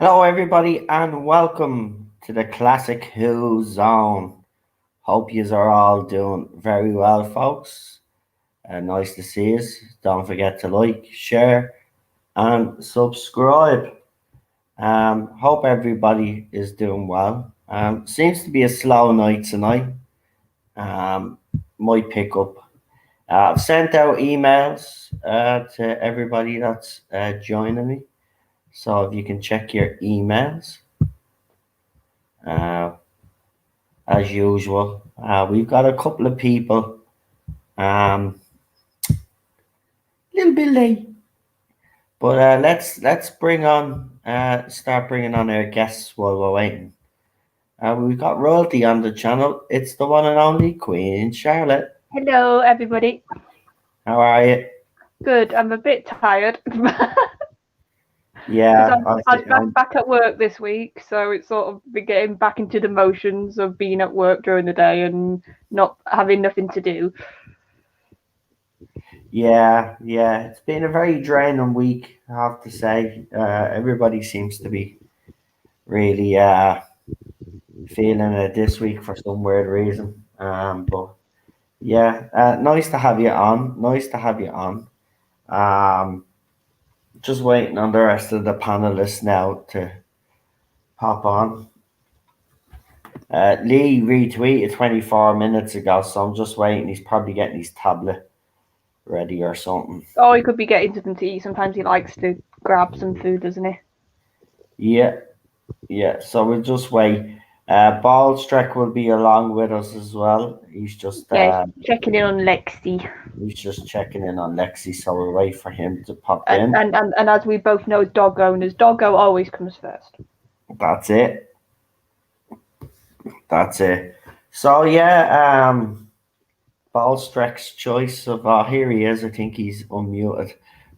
Hello, everybody, and welcome to the Classic Who Zone. Hope yous are all doing very well, folks. Nice to see us. Don't forget to like, share, and subscribe. Hope everybody is doing well. Seems to be a slow night tonight. Um, might pick up. I've sent out emails to everybody that's joining me. So if you can check your emails. Uh, as usual. We've got a couple of people a little bit late, but let's bring on start bringing on our guests while we're waiting. We've got royalty on the channel. It's the one and only Queen Charlotte. Hello, everybody. How are you? Good. I'm a bit tired. Yeah, I'm back at work this week, so it's sort of been getting back into the motions of being at work during the day and not having nothing to do. Yeah. It's been a very draining week, I have to say. Everybody seems to be really feeling it this week for some weird reason. But yeah, nice to have you on. Nice to have you on. Um, just waiting on the rest of the panelists now to pop on. Lee retweeted 24 minutes ago, so I'm just waiting. He's probably getting his tablet ready or something. Oh, he could be getting something to eat. Sometimes he likes to grab some food, doesn't he? Yeah. So we'll just wait. Ballstreck will be along with us as well. He's just checking in on Lexi. He's just checking in on Lexi, so we'll wait for him to pop in. And as we both know, dog owners, doggo always comes first. That's it. So yeah, Ballstreck's choice of here he is. I think he's unmuted.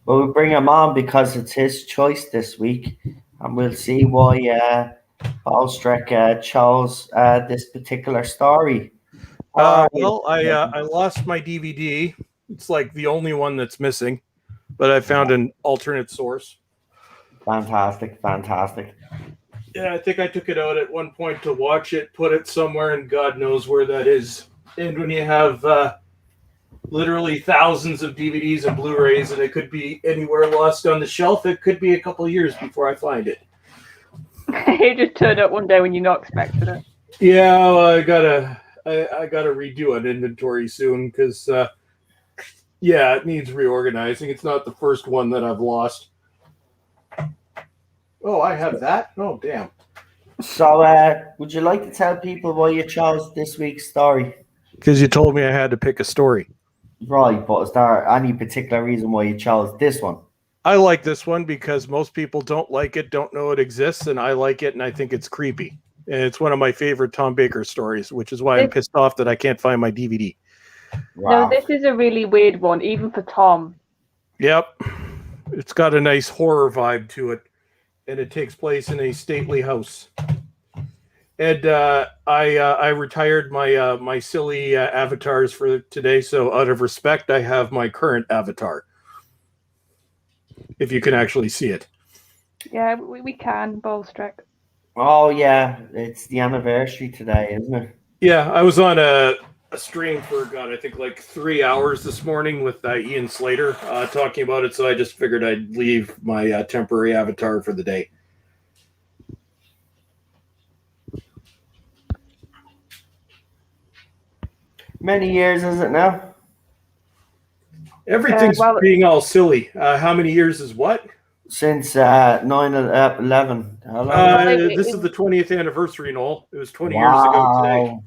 But we'll bring him on because it's his choice this week, and we'll see why Ballstreck chose this particular story. I lost my DVD. It's like the only one that's missing, but I found an alternate source. Fantastic. Yeah, I think I took it out at one point to watch it, put it somewhere, and God knows where that is. And when you have literally thousands of DVDs and Blu-rays, and it could be anywhere lost on the shelf, it could be a couple of years before I find it. It just turned up one day when you're not expecting it. Yeah, well, I gotta redo an inventory soon because, it needs reorganizing. It's not the first one that I've lost. Oh, I have that? Oh, damn. So, would you like to tell people why you chose this week's story? Because you told me I had to pick a story. Right, but is there any particular reason why you chose this one? I like this one because most people don't like it, don't know it exists, and I like it, and I think it's creepy. And it's one of my favorite Tom Baker stories, which is why I'm pissed off that I can't find my DVD. Wow. No, this is a really weird one, even for Tom. Yep. It's got a nice horror vibe to it, and it takes place in a stately house. And I retired my silly avatars for today, so out of respect, I have my current avatar. If you can actually see it. Yeah, we can, Ballstreck. Oh, yeah. It's the anniversary today, isn't it? Yeah, I was on a stream for, I think like 3 hours this morning with Ian Slater talking about it, so I just figured I'd leave my temporary avatar for the day. Many years is it now? Everything's being all silly. How many years is what? Since 9/11. This is the 20th anniversary, Noel. It was 20 years ago today.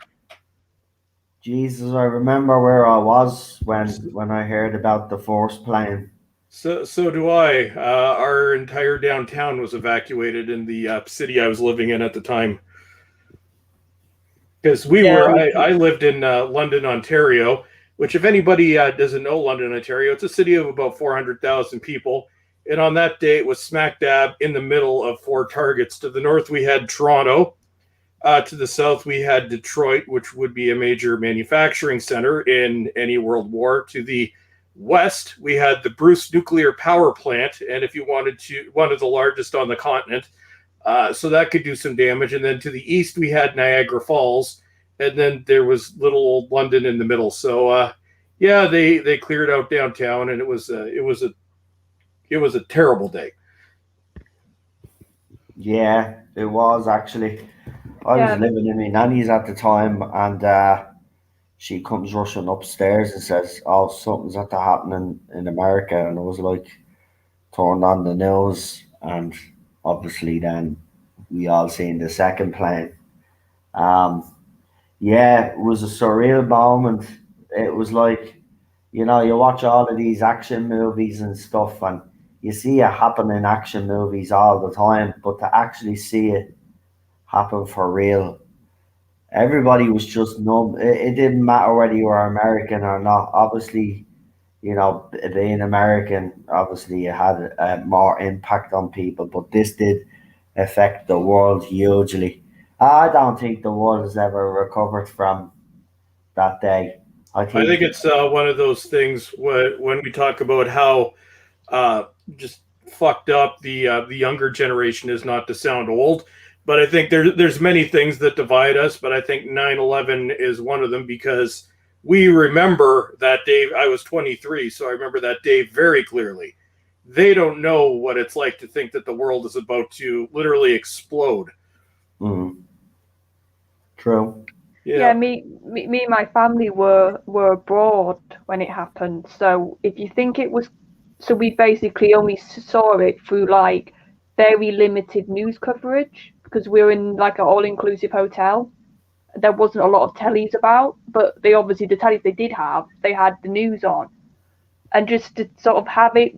Jesus, I remember where I was when I heard about the force plane. So do I. Our entire downtown was evacuated in the city I was living in at the time. Because I lived in London, Ontario, which if anybody doesn't know London, Ontario, it's a city of about 400,000 people. And on that day, it was smack dab in the middle of four targets. To the north, we had Toronto. To the south, we had Detroit, which would be a major manufacturing center in any world war. To the west, we had the Bruce nuclear power plant. And if you wanted one of the largest on the continent, So that could do some damage. And then to the east, we had Niagara Falls. And then there was little old London in the middle. So, yeah, they cleared out downtown, and it was a terrible day. Yeah, it was actually. I was living in my nanny's at the time, and she comes rushing upstairs and says, "Oh, something's at to happening in America," and I was like, turned on the news, and obviously then we all seen the second plane. Um, yeah, it was a surreal moment. It was like, you watch all of these action movies and stuff, and you see it happen in action movies all the time, but to actually see it happen for real, everybody was just numb. It didn't matter whether you were American or not. Obviously, being American, obviously it had more impact on people, but this did affect the world hugely. I don't think the world has ever recovered from that day. I I think think, it's one of those things when we talk about how just fucked up the younger generation is, not to sound old, but I think there's many things that divide us, but I think 9/11 is one of them, because we remember that day. I was 23, so I remember that day very clearly. They don't know what it's like to think that the world is about to literally explode. true. Yeah, me and my family were abroad when it happened. So if you think it was, so we basically only saw it through like very limited news coverage, because we were in like an all-inclusive hotel. There wasn't a lot of tellies about, but the tellies they did have, they had the news on, and just to sort of have it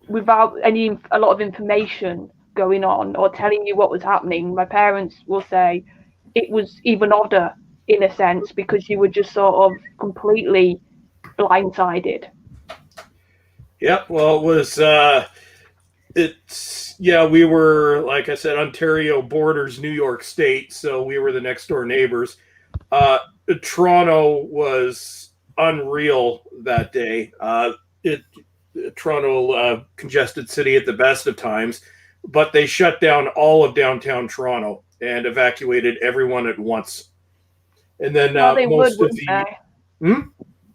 without a lot of information going on or telling you what was happening. My parents will say it was even odder in a sense, because you were just sort of completely blindsided. Yeah, well, it was we were, like I said, Ontario borders New York State, so we were the next door neighbors. Toronto was unreal that day. Toronto, congested city at the best of times, but they shut down all of downtown Toronto and evacuated everyone at once. And then they most would, of the they?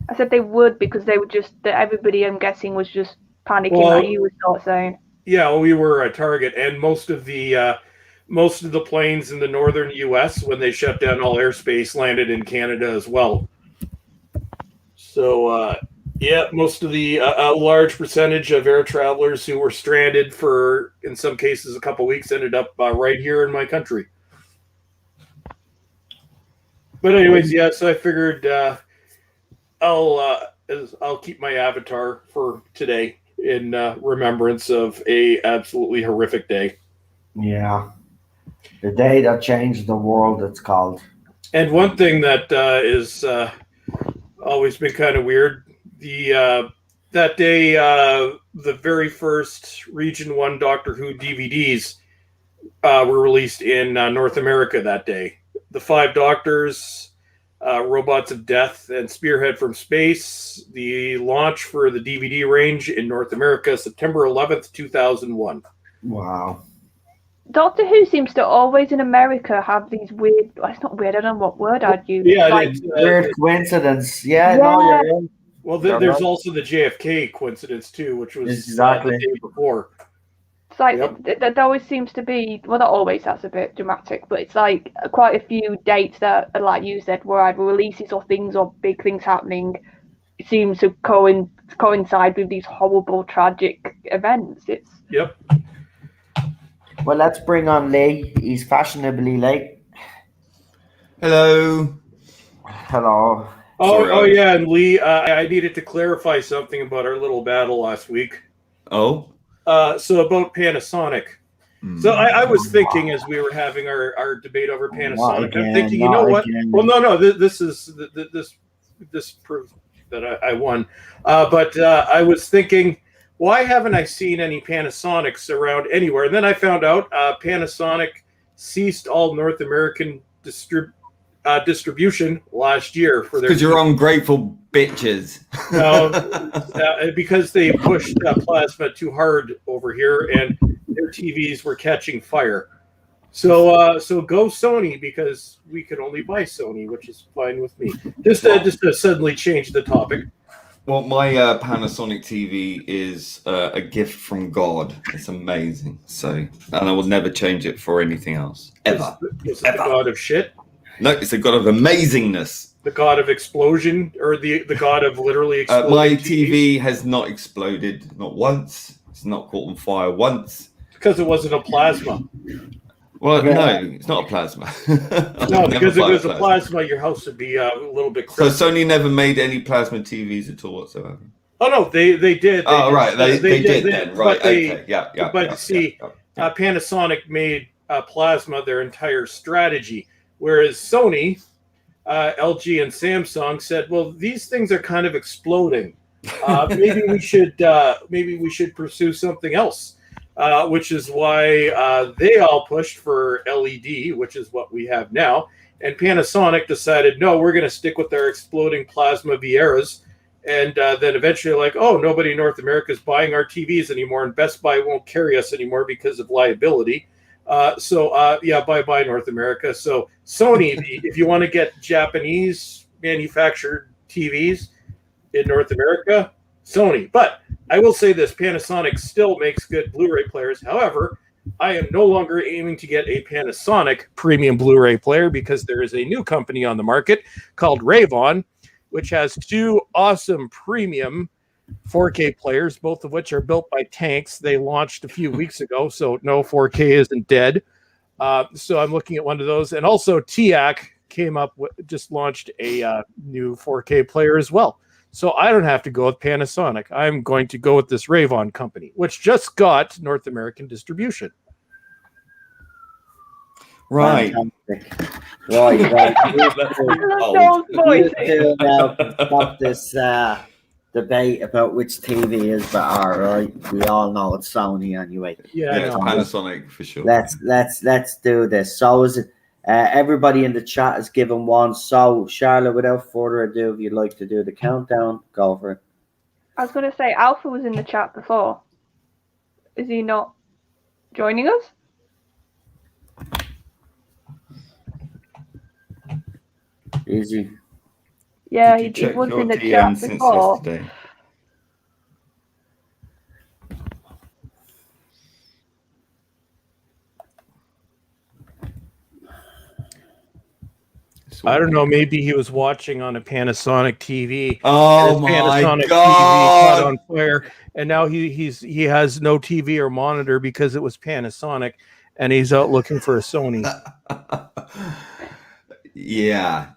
I said they would, because they would just, everybody, I'm guessing, was just panicking, like you were sort of saying. Yeah, well, we were a target, and most of the planes in the northern U.S., when they shut down all airspace, landed in Canada as well. So, most of the a large percentage of air travelers who were stranded for, in some cases, a couple weeks, ended up right here in my country. But anyways, so I figured I'll keep my avatar for today in remembrance of a absolutely horrific day. Yeah, the day that changed the world, it's called. And one thing that is always been kind of weird, that day, the very first Region 1 Doctor Who DVDs were released in North America that day. The 5 Doctors, Robots of Death, and Spearhead from Space. The launch for the DVD range in North America, September 11th, 2001. Wow. Doctor Who seems to always in America have these weird, it's not weird, I don't know what word I'd use. Yeah, like, weird coincidence. Yeah, no, you're right. Well, there's also the JFK coincidence too, which was exactly the day before. It's like that always seems to be, well, not always, that's a bit dramatic, but it's like quite a few dates that, like you said, were either releases or things or big things happening. It seems to coincide with these horrible, tragic events. Yep. Well, let's bring on Lee. He's fashionably late. Hello. Hello. Oh yeah, and Lee, I needed to clarify something about our little battle last week. Oh? So about Panasonic. So I was thinking, as we were having our debate over Panasonic, I'm thinking, you know what? Well, no, this proves that I won. But I was thinking, why haven't I seen any Panasonics around anywhere? And then I found out Panasonic ceased all North American distribution last year for their. Because you're ungrateful bitches. Because they pushed plasma too hard over here, and their TVs were catching fire. So go Sony, because we could only buy Sony, which is fine with me. Just to suddenly change the topic. Well, my Panasonic TV is a gift from God. It's amazing. So, and I will never change it for anything else ever. Is it the god of shit? No, it's the God of amazingness. The god of explosion, or the god of literally exploding? My TVs? TV has not exploded, not once. It's not caught on fire once. Because it wasn't a plasma. Well, no, it's not a plasma. No, because if it was a plasma, your house would be a little bit crazy. So Sony never made any plasma TVs at all whatsoever. Oh no, they did. Right, they did then. Right, okay, yeah. But see, Panasonic made plasma their entire strategy, whereas Sony, LG, and Samsung said, "Well, these things are kind of exploding. Maybe we should pursue something else." Which is why they all pushed for LED, which is what we have now. And Panasonic decided, no, we're going to stick with their exploding plasma Vieras. And then eventually, like, oh, nobody in North America is buying our TVs anymore, and Best Buy won't carry us anymore because of liability. Bye-bye, North America. So Sony, if you want to get Japanese manufactured TVs in North America, Sony. But I will say this, Panasonic still makes good Blu-ray players. However, I am no longer aiming to get a Panasonic premium Blu-ray player, because there is a new company on the market called Rayvon, which has two awesome premium 4K players, both of which are built by tanks. They launched a few weeks ago, so no, 4K isn't dead. So I'm looking at one of those. And also TIAC just launched a new 4K player as well. So I don't have to go with Panasonic. I'm going to go with this Rayvon company, which just got North American distribution. Right. Right. Stop this debate about which TV is better, right? We all know it's Sony anyway. Yeah, it's Panasonic for sure. Let's do this. So is it? Everybody in the chat has given one. So, Charlotte, without further ado, if you'd like to do the countdown, go for it. I was going to say, Alpha was in the chat before. Is he not joining us? Easy. Yeah, he was in the chat before. Yesterday? I don't know. Maybe he was watching on a Panasonic TV. Oh my Panasonic God! TV caught on fire, and now he has no TV or monitor because it was Panasonic, and he's out looking for a Sony.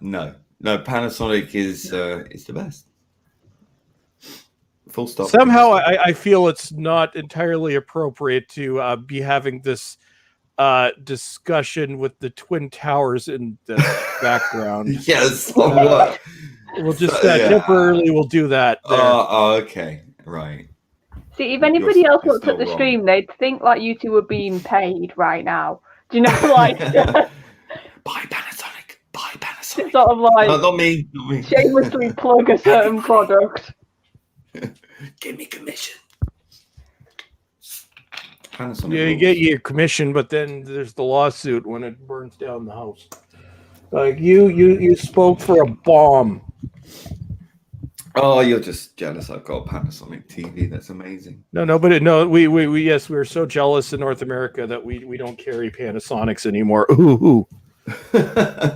No. Panasonic is the best. Full stop. Somehow, I feel it's not entirely appropriate to be having this discussion with the Twin Towers in the background. Yes, somewhat. We'll just temporarily we'll do that. Okay, right. See, if anybody else looked at the stream, they'd think like you two were being paid right now. Do you know, like Buy Panasonic. Buy Panasonic. Sort of like not me. shamelessly plug a certain product. Give me commission. Panasonic Yeah, you get your commission, but then there's the lawsuit when it burns down the house. Like you spoke for a bomb. Oh, you're just jealous. I've got a Panasonic TV. That's amazing. We yes, we're so jealous in North America that we don't carry Panasonics anymore. Ooh.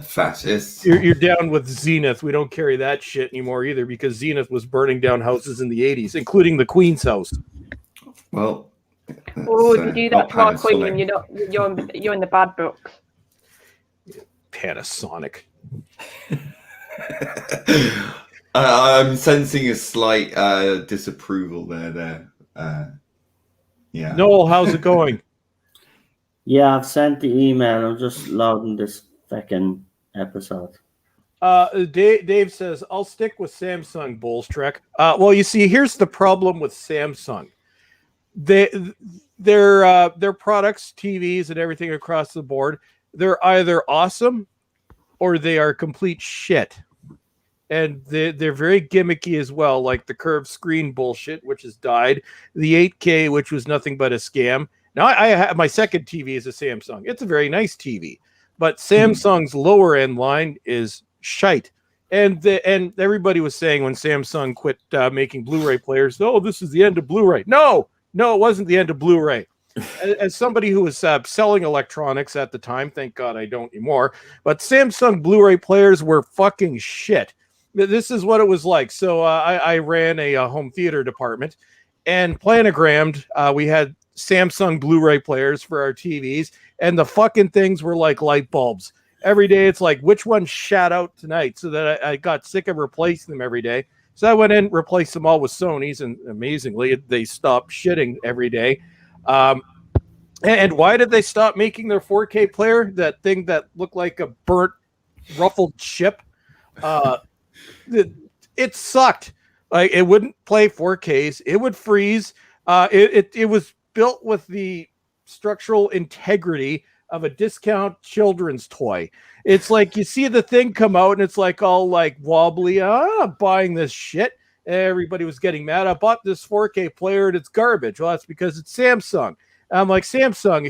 Fascists. You're down with Zenith. We don't carry that shit anymore either, because Zenith was burning down houses in the 80s, including the Queen's house. Well. Oh, if you do that to our Queen, you're in the bad books. Panasonic. I'm sensing a slight disapproval there. Yeah. Noel, how's it going? Yeah, I've sent the email. I'm just loading this second episode. Dave says, I'll stick with Samsung, Bullstrek. Well, you see, here's the problem with Samsung. Their products, TVs, and everything across the board, they're either awesome or they are complete shit. And they're very gimmicky as well, like the curved screen bullshit, which has died, the 8K, which was nothing but a scam. Now I have my second TV is a Samsung. It's a very nice TV, but Samsung's lower end line is shite. And everybody was saying when Samsung quit making Blu-ray players, oh, this is the end of Blu-ray. No, it wasn't the end of Blu-ray. As somebody who was selling electronics at the time, thank God I don't anymore, but Samsung Blu-ray players were fucking shit. This is what it was like. So I ran a home theater department, and planogrammed, we had Samsung Blu-ray players for our TVs, and the fucking things were like light bulbs. Every day it's like, which one shat out tonight? So that I got sick of replacing them every day. So I went in, replaced them all with Sonys, and amazingly, they stopped shitting every day. And why did they stop making their 4K player? That thing that looked like a burnt, ruffled chip. It sucked. Like, it wouldn't play 4Ks. It would freeze. It was built with the structural integrity of a discount children's toy. It's like you see the thing come out and it's like all like wobbly. I'm not buying this shit. Everybody was getting mad. I bought this 4K player and it's garbage. Well, that's because it's Samsung. And I'm like, Samsung,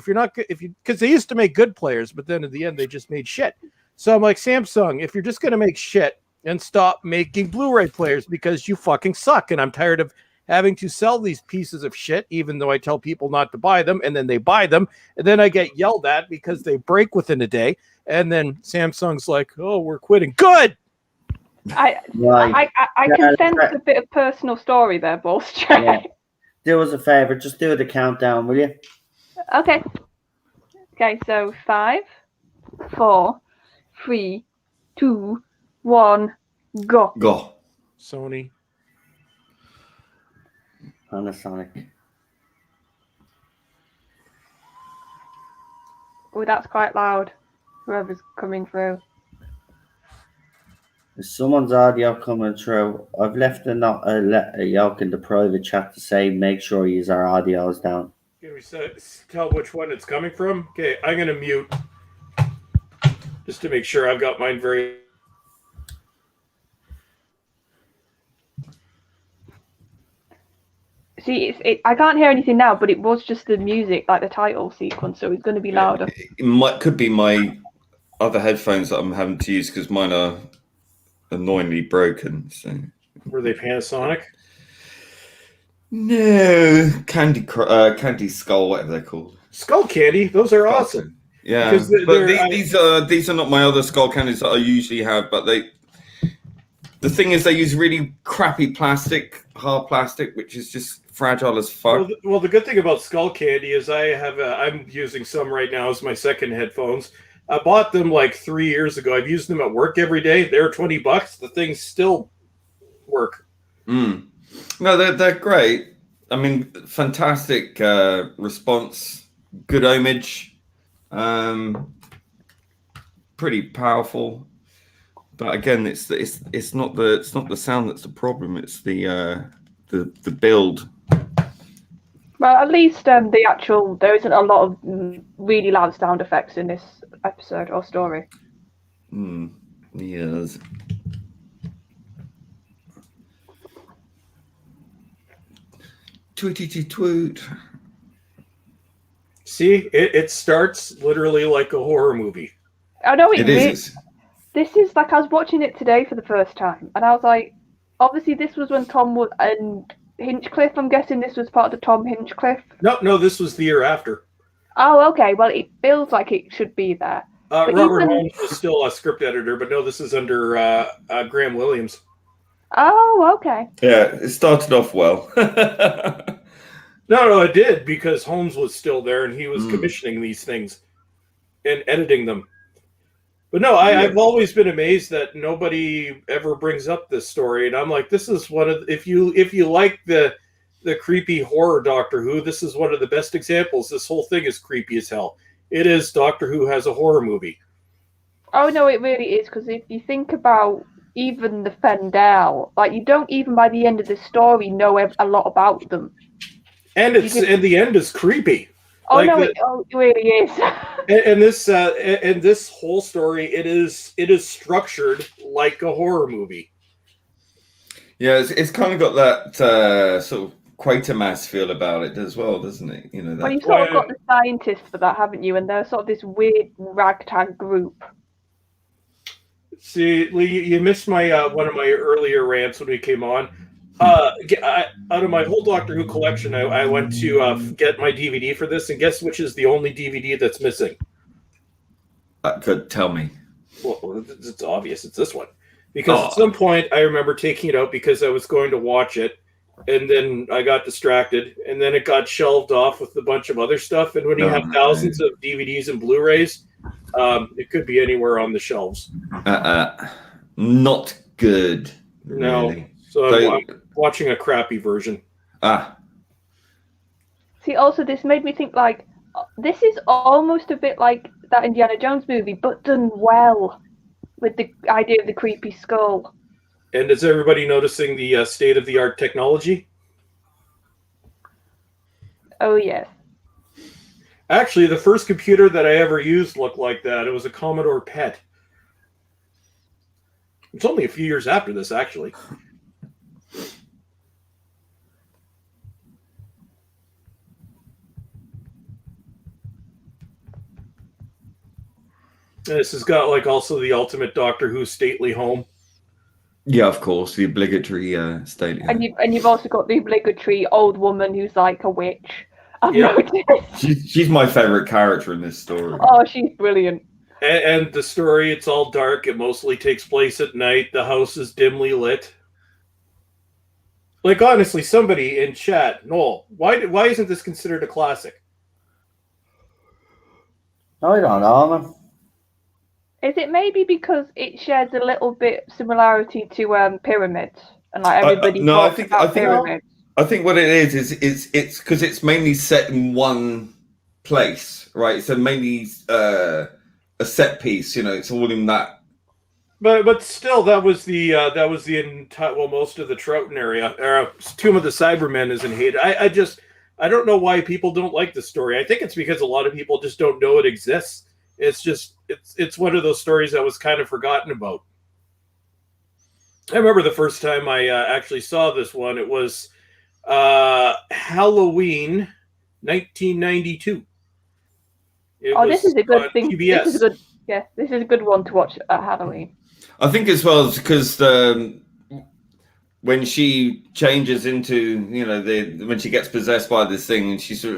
because they used to make good players, but then in the end they just made shit. So I'm like, Samsung, if you're just going to make shit, and stop making Blu-ray players because you fucking suck. And I'm tired of having to sell these pieces of shit, even though I tell people not to buy them, and then they buy them, and then I get yelled at because they break within a day. And then Samsung's like, "Oh, we're quitting." Good. I can sense a bit of personal story there, both. Yeah. Do us a favor, just do the countdown, will you? Okay. Okay, so 5, 4, 3, 2, 1, go. Go. Sony. Panasonic. Oh, that's quite loud. Whoever's coming through. There's someone's audio coming through. I've left a yoke in the private chat to say make sure you use our audios down. Can we tell which one it's coming from? Okay, I'm going to mute just to make sure I've got mine very... See, I can't hear anything now, but it was just the music, like the title sequence, so it's going to be louder. It could be my other headphones that I'm having to use because mine are annoyingly broken. So. Were they Panasonic? No, Candy Skull, whatever they're called. Skull Candy, those are awesome. Yeah, but these are not my other Skull Candies that I usually have, but the thing is, they use really crappy plastic, hard plastic, which is just fragile as fuck. Well, the good thing about Skull Candy is I'm using some right now as my second headphones. I bought them like 3 years ago. I've used them at work every day. They're $20. The things still work. No, they're great. I mean, fantastic response, good ohmage, pretty powerful. But again, it's not the sound that's the problem. It's the build. Well, at least there isn't a lot of really loud sound effects in this episode or story. Yes. Tweety tweet. See, it starts literally like a horror movie. Oh no, it is. This is like I was watching it today for the first time, and I was like, obviously this was when Tom was and Hinchcliffe. I'm guessing this was part of the Tom Hinchcliffe. No, this was the year after. Oh, okay. Well, it feels like it should be there. Robert Holmes was still a script editor, but no, this is under Graham Williams. Oh, okay. Yeah, it started off well. No, it did, because Holmes was still there and he was commissioning these things and editing them. But no, I've always been amazed that nobody ever brings up this story, and I'm like, this is one of if you like the creepy horror Doctor Who, this is one of the best examples. This whole thing is creepy as hell. It is Doctor Who has a horror movie. Oh no, it really is, because if you think about even the Fendahl, like you don't even by the end of the story know a lot about them. And and the end is creepy. Oh like no, it really is. and this whole story, it is structured like a horror movie. Yeah, it's kind of got that sort of Quatermass feel about it as well, doesn't it? You know that. Well, you've sort of got the scientists for that, haven't you? And they're sort of this weird ragtag group. See, Lee, you missed my one of my earlier rants when we came on. Out of my whole Doctor Who collection, I went to get my DVD for this, and guess which is the only DVD that's missing? Good, tell me. Well, it's obvious. It's this one. Because at some point, I remember taking it out because I was going to watch it, and then I got distracted, and then it got shelved off with a bunch of other stuff. And when you have thousands of DVDs and Blu-rays, it could be anywhere on the shelves. Not good. No. Really. So I'm watching a crappy version. See, also, this made me think, like, this is almost a bit like that Indiana Jones movie, but done well, with the idea of the creepy skull. And is everybody noticing the state-of-the-art technology? Oh, yes. Actually, the first computer that I ever used looked like that. It was a Commodore PET. It's only a few years after this, actually. This has got like also the ultimate Doctor Who stately home. Yeah, of course, the obligatory stately home. And you've also got the obligatory old woman who's like a witch. I've noticed. She's my favorite character in this story. Oh, she's brilliant. And the story, it's all dark. It mostly takes place at night. The house is dimly lit. Like, honestly, somebody in chat, Noel, why isn't this considered a classic? I don't know, man. Is it maybe because it shares a little bit similarity to Pyramids, and like everybody talks about Pyramids? I think what it is it's because it's mainly set in one place, right? So mainly a set piece, you know. It's all in that. But still, that was the entire, well, most of the Troughton area. Tomb of the Cybermen is in hate. I don't know why people don't like the story. I think it's because a lot of people just don't know it exists. It's one of those stories that was kind of forgotten about. I remember the first time I actually saw this one. It was Halloween, 1992. This is a good thing. PBS. This is a good one to watch at Halloween. I think as well because when she changes into, you know, when she gets possessed by this thing and she sort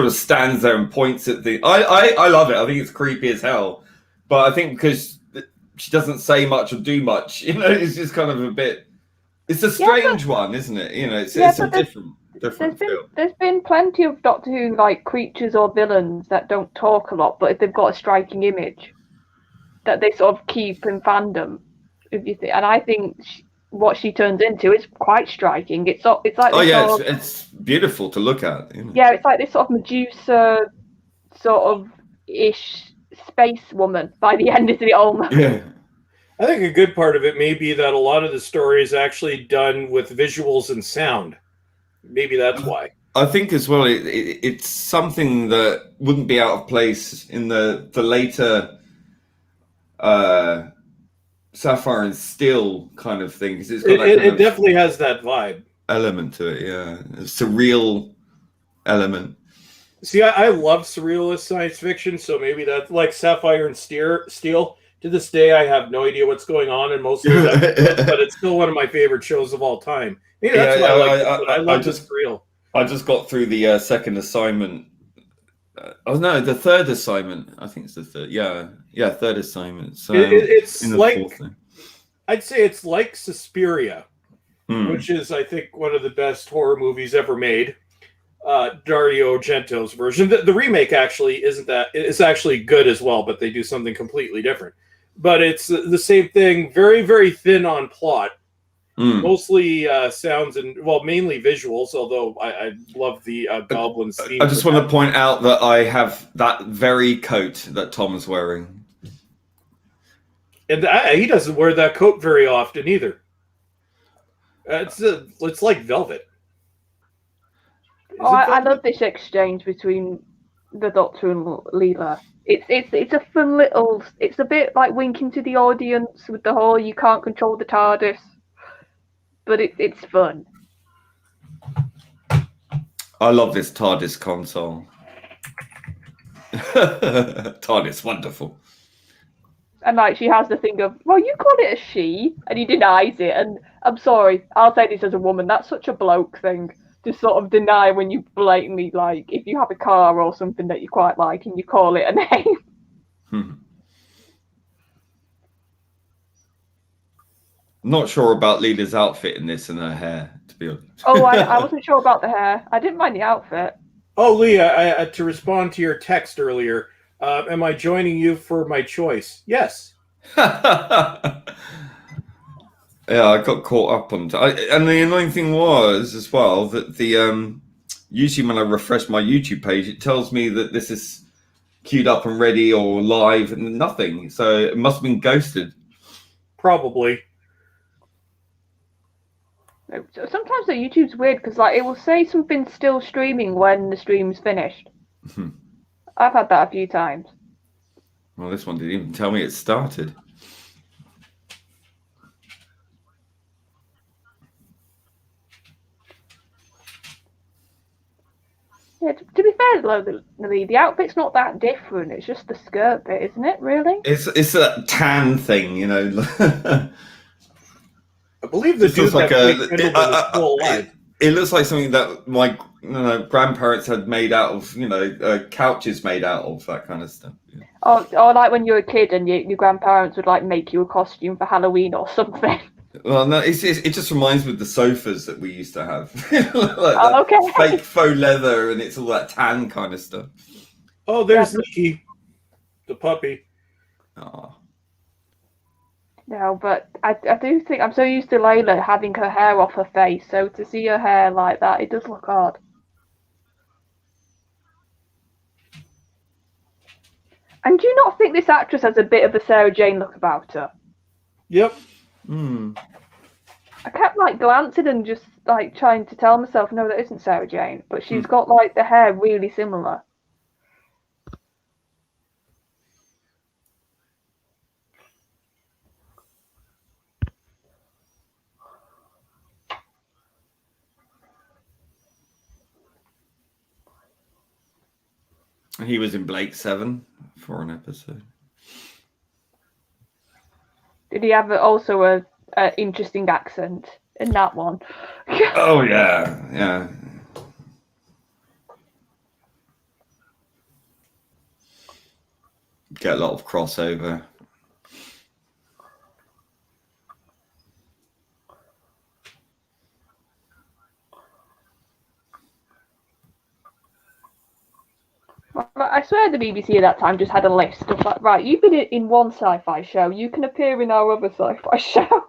of stands there and points at the. I love it. I think it's creepy as hell, but I think because she doesn't say much or do much, you know, it's just kind of a bit. It's a strange one, isn't it? You know, it's a different feel. There's been plenty of Doctor Who like creatures or villains that don't talk a lot, but if they've got a striking image, that they sort of keep in fandom. And I think what she turns into is quite striking. It's like it's beautiful to look at. You know? Yeah, it's like this sort of Medusa sort of ish space woman by the end of it almost. Yeah. I think a good part of it may be that a lot of the story is actually done with visuals and sound. Maybe that's why. I think as well, it's something that wouldn't be out of place in the later Sapphire and Steel kind of thing. Because it definitely has that vibe. Element to it, yeah. A surreal element. See, I love surrealist science fiction, so maybe that's like Sapphire and Steel. To this day, I have no idea what's going on in most of those episodes, but it's still one of my favorite shows of all time. Maybe that's why I like it. I love this surreal. I just got through the second assignment. The third assignment. I think it's the third. Yeah, third assignment. So it's like, I'd say it's like Suspiria, which is, I think, one of the best horror movies ever made. Dario Argento's version. The remake actually isn't that. It's actually good as well, but they do something completely different. But it's the same thing. Very, very thin on plot. Mostly sounds and, well, mainly visuals, although I love the Goblin's theme. I just want to point out that I have that very coat that Tom is wearing. And he doesn't wear that coat very often either. It's like velvet. I love this exchange between the Doctor and Leela. It's a fun little. It's a bit like winking to the audience with the whole "you can't control the TARDIS," but it's fun. I love this TARDIS console. TARDIS, wonderful. And like she has the thing of, well, you call it a she, and he denies it. And I'm sorry, I'll say this as a woman. That's such a bloke thing to sort of deny when you blatantly like if you have a car or something that you quite like and you call it a name. Not sure about Leela's outfit in this and her hair, to be honest. Oh, I wasn't sure about the hair. I didn't mind the outfit. Oh, Leah, to respond to your text earlier, am I joining you for my choice? Yes. Yeah, I got caught up on and the annoying thing was as well that the usually when I refresh my YouTube page, it tells me that this is queued up and ready or live and nothing. So it must have been ghosted. Probably. Sometimes the YouTube's weird because like it will say something's still streaming when the stream's finished. I've had that a few times. Well, this one didn't even tell me it started. Yeah, to be fair, though, the outfit's not that different. It's just the skirt bit, isn't it? Really? It's a tan thing, you know. I believe the dude like that played Fendahl is still alive. It looks like something that my grandparents had made out of, couches made out of, that kind of stuff. Yeah. Or like when you were a kid and your grandparents would like make you a costume for Halloween or something. Well, no, it just reminds me of the sofas that we used to have. Okay. Fake faux leather, and it's all that tan kind of stuff. Oh, there's Nikki, the puppy. Oh. No, but I do think I'm so used to Layla having her hair off her face, so to see her hair like that, it does look odd. And do you not think this actress has a bit of a Sarah Jane look about her? Yep. I kept like glancing and just like trying to tell myself, no, that isn't Sarah Jane, but she's got like the hair really similar. He was in Blake 7 for an episode. Did he have also a interesting accent in that one? Oh yeah. Get a lot of crossover. I swear the BBC at that time just had a list of like, right, you've been in one sci-fi show, you can appear in our other sci-fi show.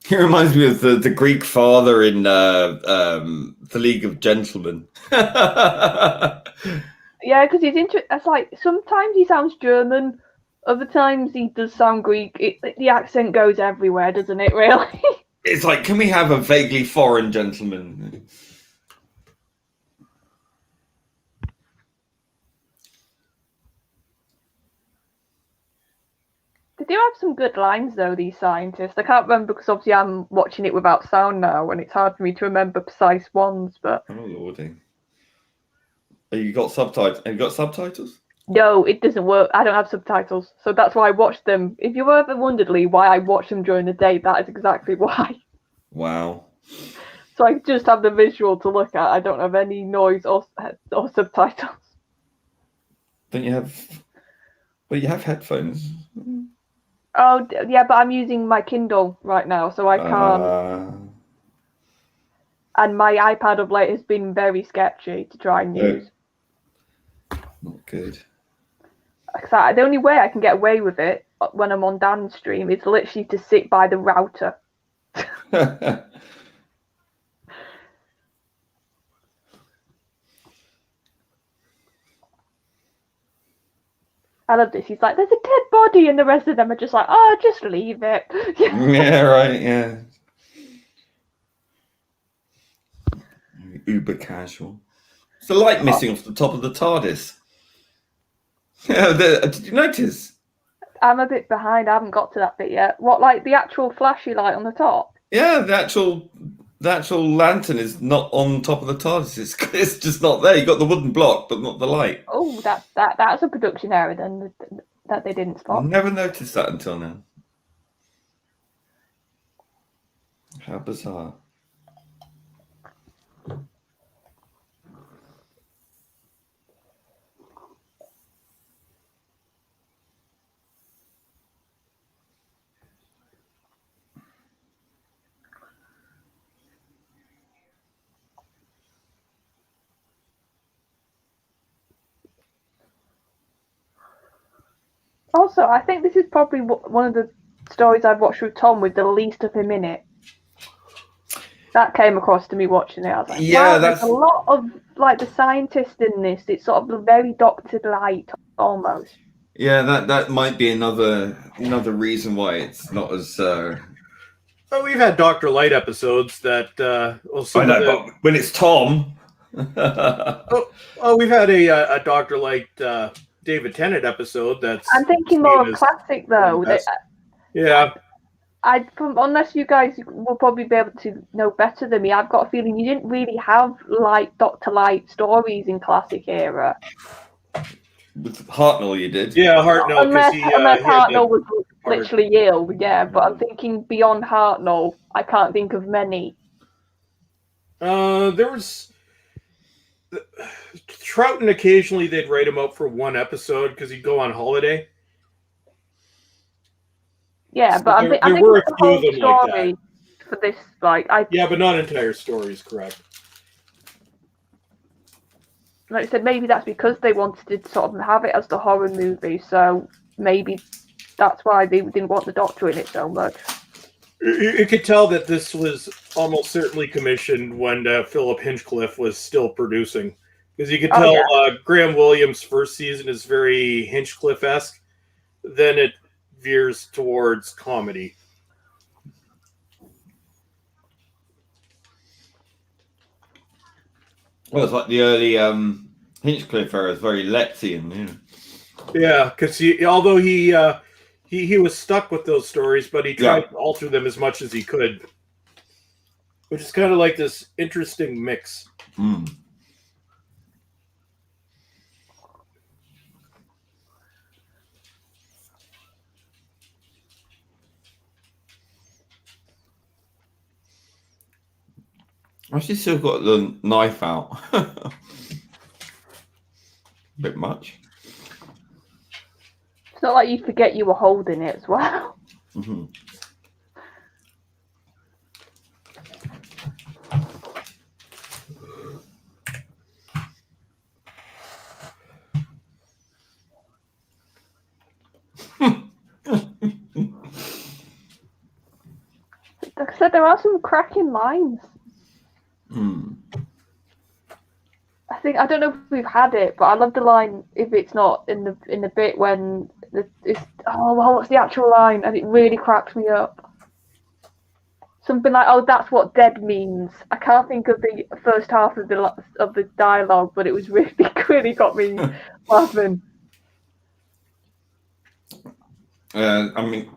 He reminds me of the Greek father in the League of Gentlemen. Yeah, because it's like sometimes he sounds German, other times he does sound Greek. The accent goes everywhere, doesn't it? Really? It's like, can we have a vaguely foreign gentleman? They do have some good lines though, these scientists. I can't remember because obviously I'm watching it without sound now, and it's hard for me to remember precise ones. But oh lordy, have you got subtitles? Have you got subtitles? No, it doesn't work. I don't have subtitles, so that's why I watched them. If you ever wondered, Lee, why I watch them during the day, that is exactly why. Wow. So I just have the visual to look at. I don't have any noise or subtitles. Don't you have? Well, you have headphones. Oh yeah, but I'm using my Kindle right now, so I can't. And my iPad of late has been very sketchy to try and use. Not good. The only way I can get away with it when I'm on Dan's stream is literally to sit by the router. I love this. He's like, there's a dead body, and the rest of them are just like, oh, just leave it. Yeah, right, yeah. Uber casual. It's the light missing off the top of the TARDIS. Yeah, did you notice? I'm a bit behind. I haven't got to that bit yet. What, like the actual flashy light on the top? Yeah, the actual lantern is not on top of the TARDIS. It's just not there. You got the wooden block, but not the light. Oh, that's a production error then that they didn't spot. Never noticed that until now. How bizarre. Also, I think this is probably one of the stories I've watched with Tom with the least of him in it. That came across to me watching it. I was like, Yeah, wow, there's a lot of like the scientist in this. It's sort of very doctored light almost. Yeah, that might be another reason why it's not as. Well, we've had Dr. Light episodes that. I know, but when it's Tom. Oh, we've had a Dr. Light David Tennant episode. I'm thinking more of classic though. Yeah. Unless you guys will probably be able to know better than me, I've got a feeling you didn't really have like Dr. Light stories in classic era. With Hartnell, you did. Yeah, Hartnell. Unless Hartnell was literally ill, yeah. But I'm thinking beyond Hartnell, I can't think of many. There was Troughton. Occasionally, they'd write him out for one episode because he'd go on holiday. Yeah, So but I think the whole story for this, yeah, but not entire stories, correct? Like I said, maybe that's because they wanted to sort of have it as the horror movie, so maybe that's why they didn't want the Doctor in it so much. You could tell that this was almost certainly commissioned when Philip Hinchcliffe was still producing, because you could tell Graham Williams' first season is very Hinchcliffe-esque. Then it veers towards comedy. Well, it's like the early Hinchcliffe era is very Lexian. Yeah, because although he was stuck with those stories, but he tried to alter them as much as he could, which is kind of like this interesting mix. Mm. Actually, still got the knife out. A bit much. It's not like you forget you were holding it as well. Mm-hmm. Like I said, there are some cracking lines. Mm. I don't know if we've had it, but I love the line if it's not in the bit when what's the actual line? And it really cracks me up. Something like, "Oh, that's what dead means." I can't think of the first half of the dialogue, but it was really got me laughing. I mean,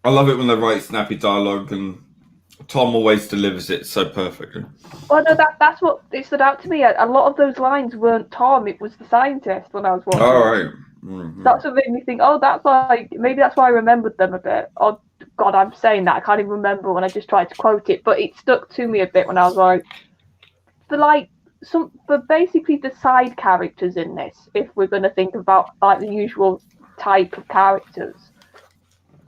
I love it when they write snappy dialogue, and Tom always delivers it so perfectly. Well, no, that's what it stood out to me. A lot of those lines weren't Tom; it was the scientist when I was watching. All right. Mm-hmm. That's what made me think. Oh, maybe that's why I remembered them a bit. Oh God, I'm saying that I can't even remember when I just tried to quote it, but it stuck to me a bit when I was like, for basically the side characters in this. If we're going to think about like the usual type of characters,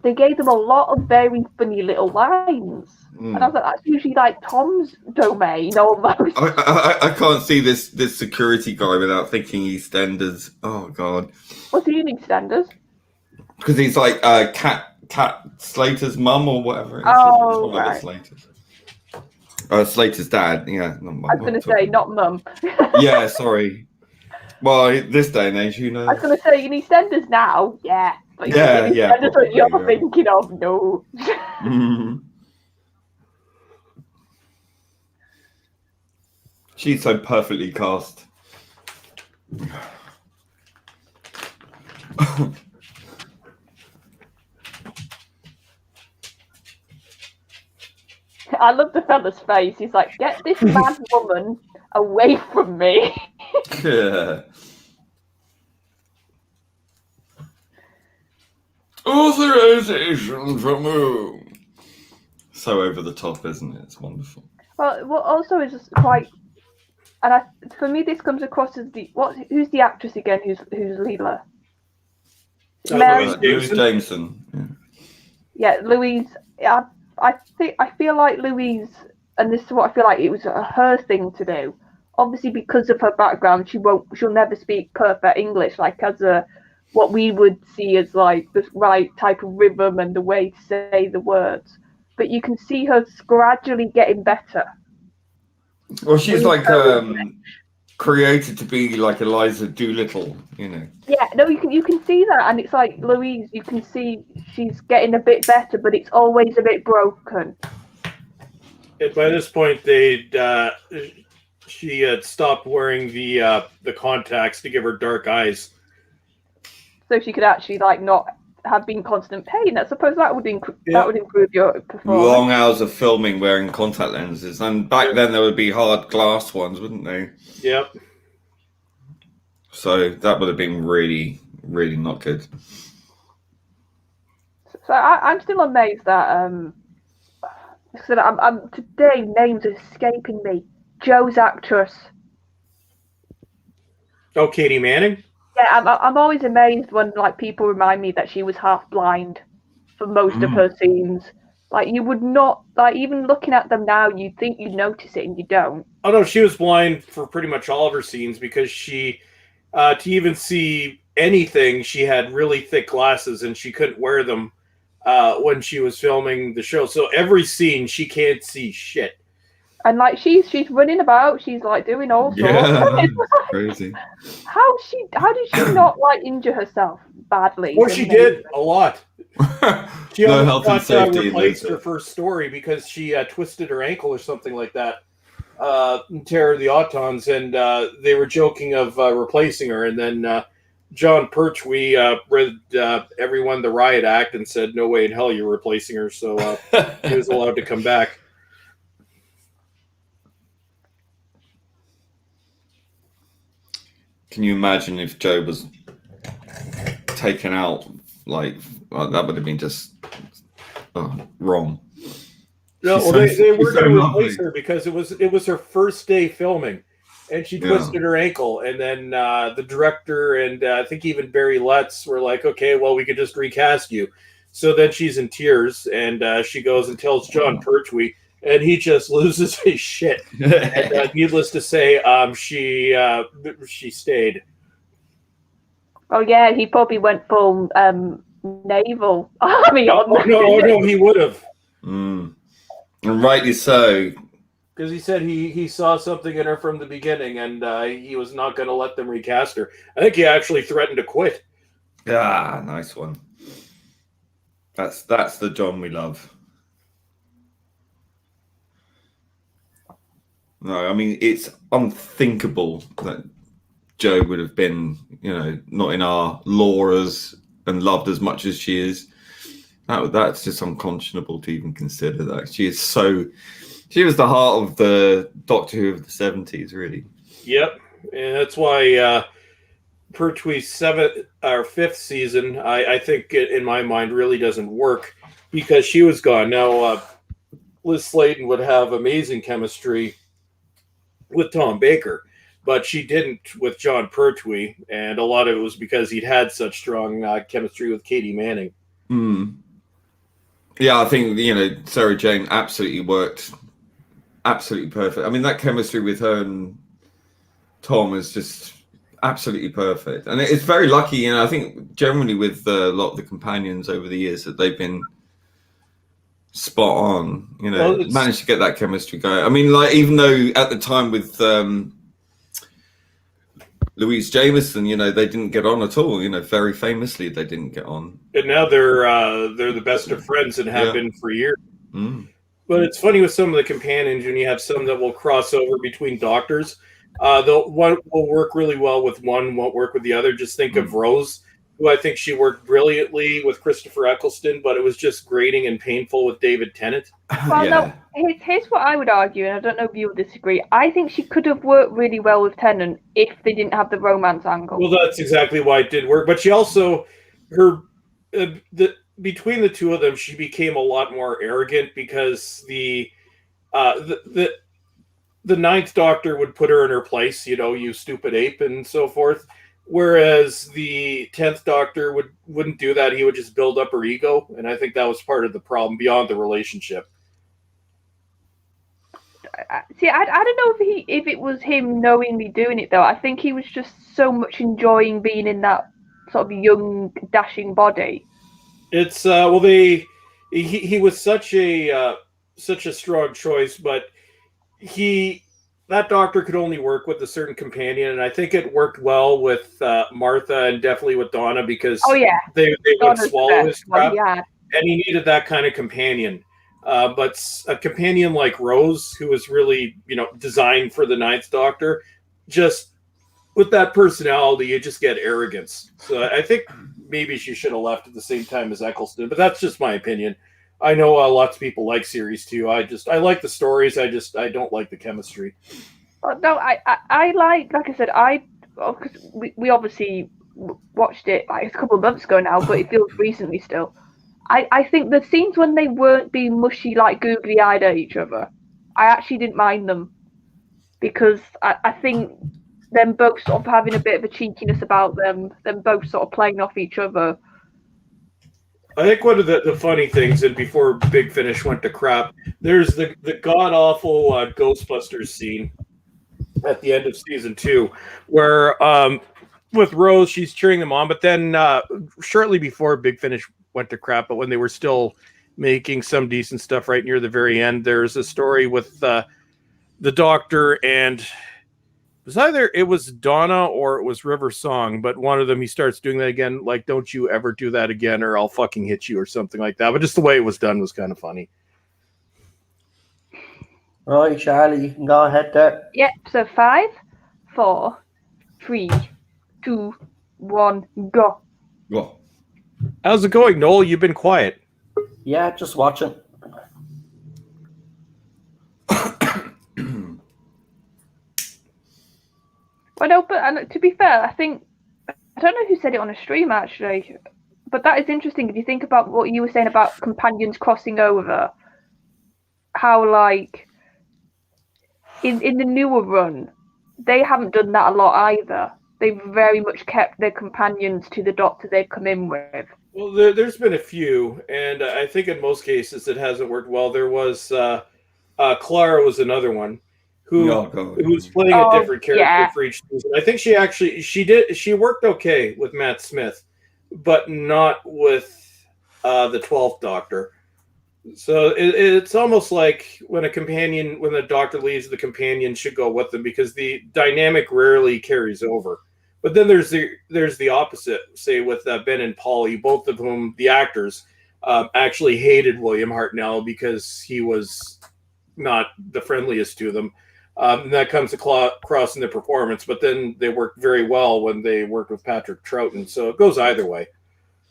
they gave them a lot of very funny little lines. And I was like, that's usually like Tom's domain almost. I can't see this security guy without thinking EastEnders. Oh God. What's he in EastEnders? Because he's like Cat Slater's mum or whatever. Oh, right. Slater's dad. Yeah. I was going to say, not mum. Yeah, sorry. Well, this day and age, who knows? I was going to say, in EastEnders now, yeah. But yeah. That's what you're thinking of. No. Mm-hmm. She's so perfectly cast. I love the fella's face. He's like, "Get this mad woman away from me." Yeah. Authorization from whom? So over the top, isn't it? It's wonderful. Well, what also is just quite, and for me, this comes across as who's the actress again? Who's Leela? Louise Jameson. Yeah, Louise. I feel like Louise, and this is what I feel like it was her thing to do. Obviously, because of her background, she'll never speak perfect English, like as what we would see as like the right type of rhythm and the way to say the words. But you can see her gradually getting better. Well, she's like created to be like Eliza Doolittle, you know. Yeah, no, you can see that, and it's like Louise. You can see she's getting a bit better, but it's always a bit broken. And by this point, she had stopped wearing the contacts to give her dark eyes, so she could actually like not have been constant pain. I suppose that would improve your performance. Long hours of filming wearing contact lenses, and back then there would be hard glass ones, wouldn't they? Yep. So that would have been really, really not good. So I'm still amazed that I'm today names are escaping me. Joe's actress. Oh, Katie Manning. Yeah, I'm always amazed when like people remind me that she was half blind for most of her scenes. Like you would not like even looking at them now, you'd think you'd notice it and you don't. Oh no, she was blind for pretty much all of her scenes because she, to even see anything, she had really thick glasses and she couldn't wear them when she was filming the show. So every scene she can't see shit. And like she's running about, she's like doing all sorts. Yeah, crazy. How did she not like injure herself badly? Well, she did a lot. She No almost health and got safety replaced her first story because she twisted her ankle or something like that. Terror of the Autons, and they were joking of replacing her, and then John Pertwee read everyone the riot act and said, "No way in hell you're replacing her," so he was allowed to come back. Can you imagine if Joe was taken out like that? Would have been just wrong. No, well, they were going to replace her because it was her first day filming, and she twisted her ankle, and then the director and I think even Barry Letts were like, "Okay, well, we could just recast you." So then she's in tears, and she goes and tells John Pertwee, and he just loses his shit. And, needless to say, she stayed. Oh yeah, he probably went full naval army on. No, he would have. And rightly so. Because he said he saw something in her from the beginning, and he was not going to let them recast her. I think he actually threatened to quit. Ah, nice one. That's the John we love. No, I mean it's unthinkable that Joe would have been, not in our lore and loved as much as she is. That's just unconscionable to even consider that. She was the heart of the Doctor Who of the 70s, really. Yep, and that's why Pertwee's fifth season, I think in my mind really doesn't work because she was gone. Now, Liz Sladen would have amazing chemistry with Tom Baker, but she didn't with John Pertwee, and a lot of it was because he'd had such strong chemistry with Katie Manning. Yeah, I think Sarah Jane absolutely worked, absolutely perfect. I mean, that chemistry with her and Tom is just absolutely perfect, and it's very lucky. I think generally with a lot of the companions over the years that they've been spot on. Managed to get that chemistry going. I mean, like even though at the time with Louise Jameson, they didn't get on at all. Very famously, they didn't get on. And now they're the best of friends and have been for years. But it's funny with some of the companions when you have some that will cross over between doctors. One will work really well with one, won't work with the other. Just think of Rose who I think she worked brilliantly with Christopher Eccleston, but it was just grating and painful with David Tennant. Well, no, here's what I would argue, and I don't know if you'll disagree. I think she could have worked really well with Tennant if they didn't have the romance angle. Well, that's exactly why it did work. But she also, between the two of them, she became a lot more arrogant because the Ninth Doctor would put her in her place, you stupid ape, and so forth. Whereas the 10th Doctor wouldn't do that. He would just build up her ego, and I think that was part of the problem beyond the relationship. See, I don't know if it was him knowingly doing it though. I think he was just so much enjoying being in that sort of young, dashing body. It's he was such a strong choice, but that Doctor could only work with a certain companion, and I think it worked well with Martha and definitely with Donna because they would swallow his crap, and he needed that kind of companion. But a companion like Rose, who was really designed for the Ninth Doctor, just with that personality, you just get arrogance. So I think maybe she should have left at the same time as Eccleston, but that's just my opinion. I know lots of people like series 2. I like the stories. I don't like the chemistry. No, I like I said, because we obviously watched it like a couple of months ago now, but it feels recently still. I think the scenes when they weren't being mushy, like googly-eyed at each other, I actually didn't mind them because I think them both sort of having a bit of a cheekiness about them both sort of playing off each other. I think one of the funny things, and before Big Finish went to crap, there's the god-awful Ghostbusters scene at the end of season 2, where with Rose, she's cheering them on, but then shortly before Big Finish went to crap, but when they were still making some decent stuff right near the very end, there's a story with the Doctor and it was Donna or it was River Song, but one of them, he starts doing that again, like, don't you ever do that again or I'll fucking hit you or something like that. But just the way it was done was kind of funny. Right, Charlie, you can go ahead there. Yep, so 5, 4, 3, 2, 1, go. Go. How's it going, Noel? You've been quiet. Yeah, just watching. But no, but to be fair, I don't know who said it on a stream actually, but that is interesting if you think about what you were saying about companions crossing over. How like in the newer run, they haven't done that a lot either. They've very much kept their companions to the Doctor they've come in with. Well, there's been a few, and I think in most cases it hasn't worked well. There was Clara was another one. Who was playing a different character for each season. I think she worked okay with Matt Smith, but not with the 12th Doctor. So it's almost like when the Doctor leaves, the companion should go with them because the dynamic rarely carries over. But then there's the opposite, say with Ben and Polly, both of whom the actors actually hated William Hartnell because he was not the friendliest to them. And that comes across in the performance, but then they worked very well when they worked with Patrick Troughton. So it goes either way.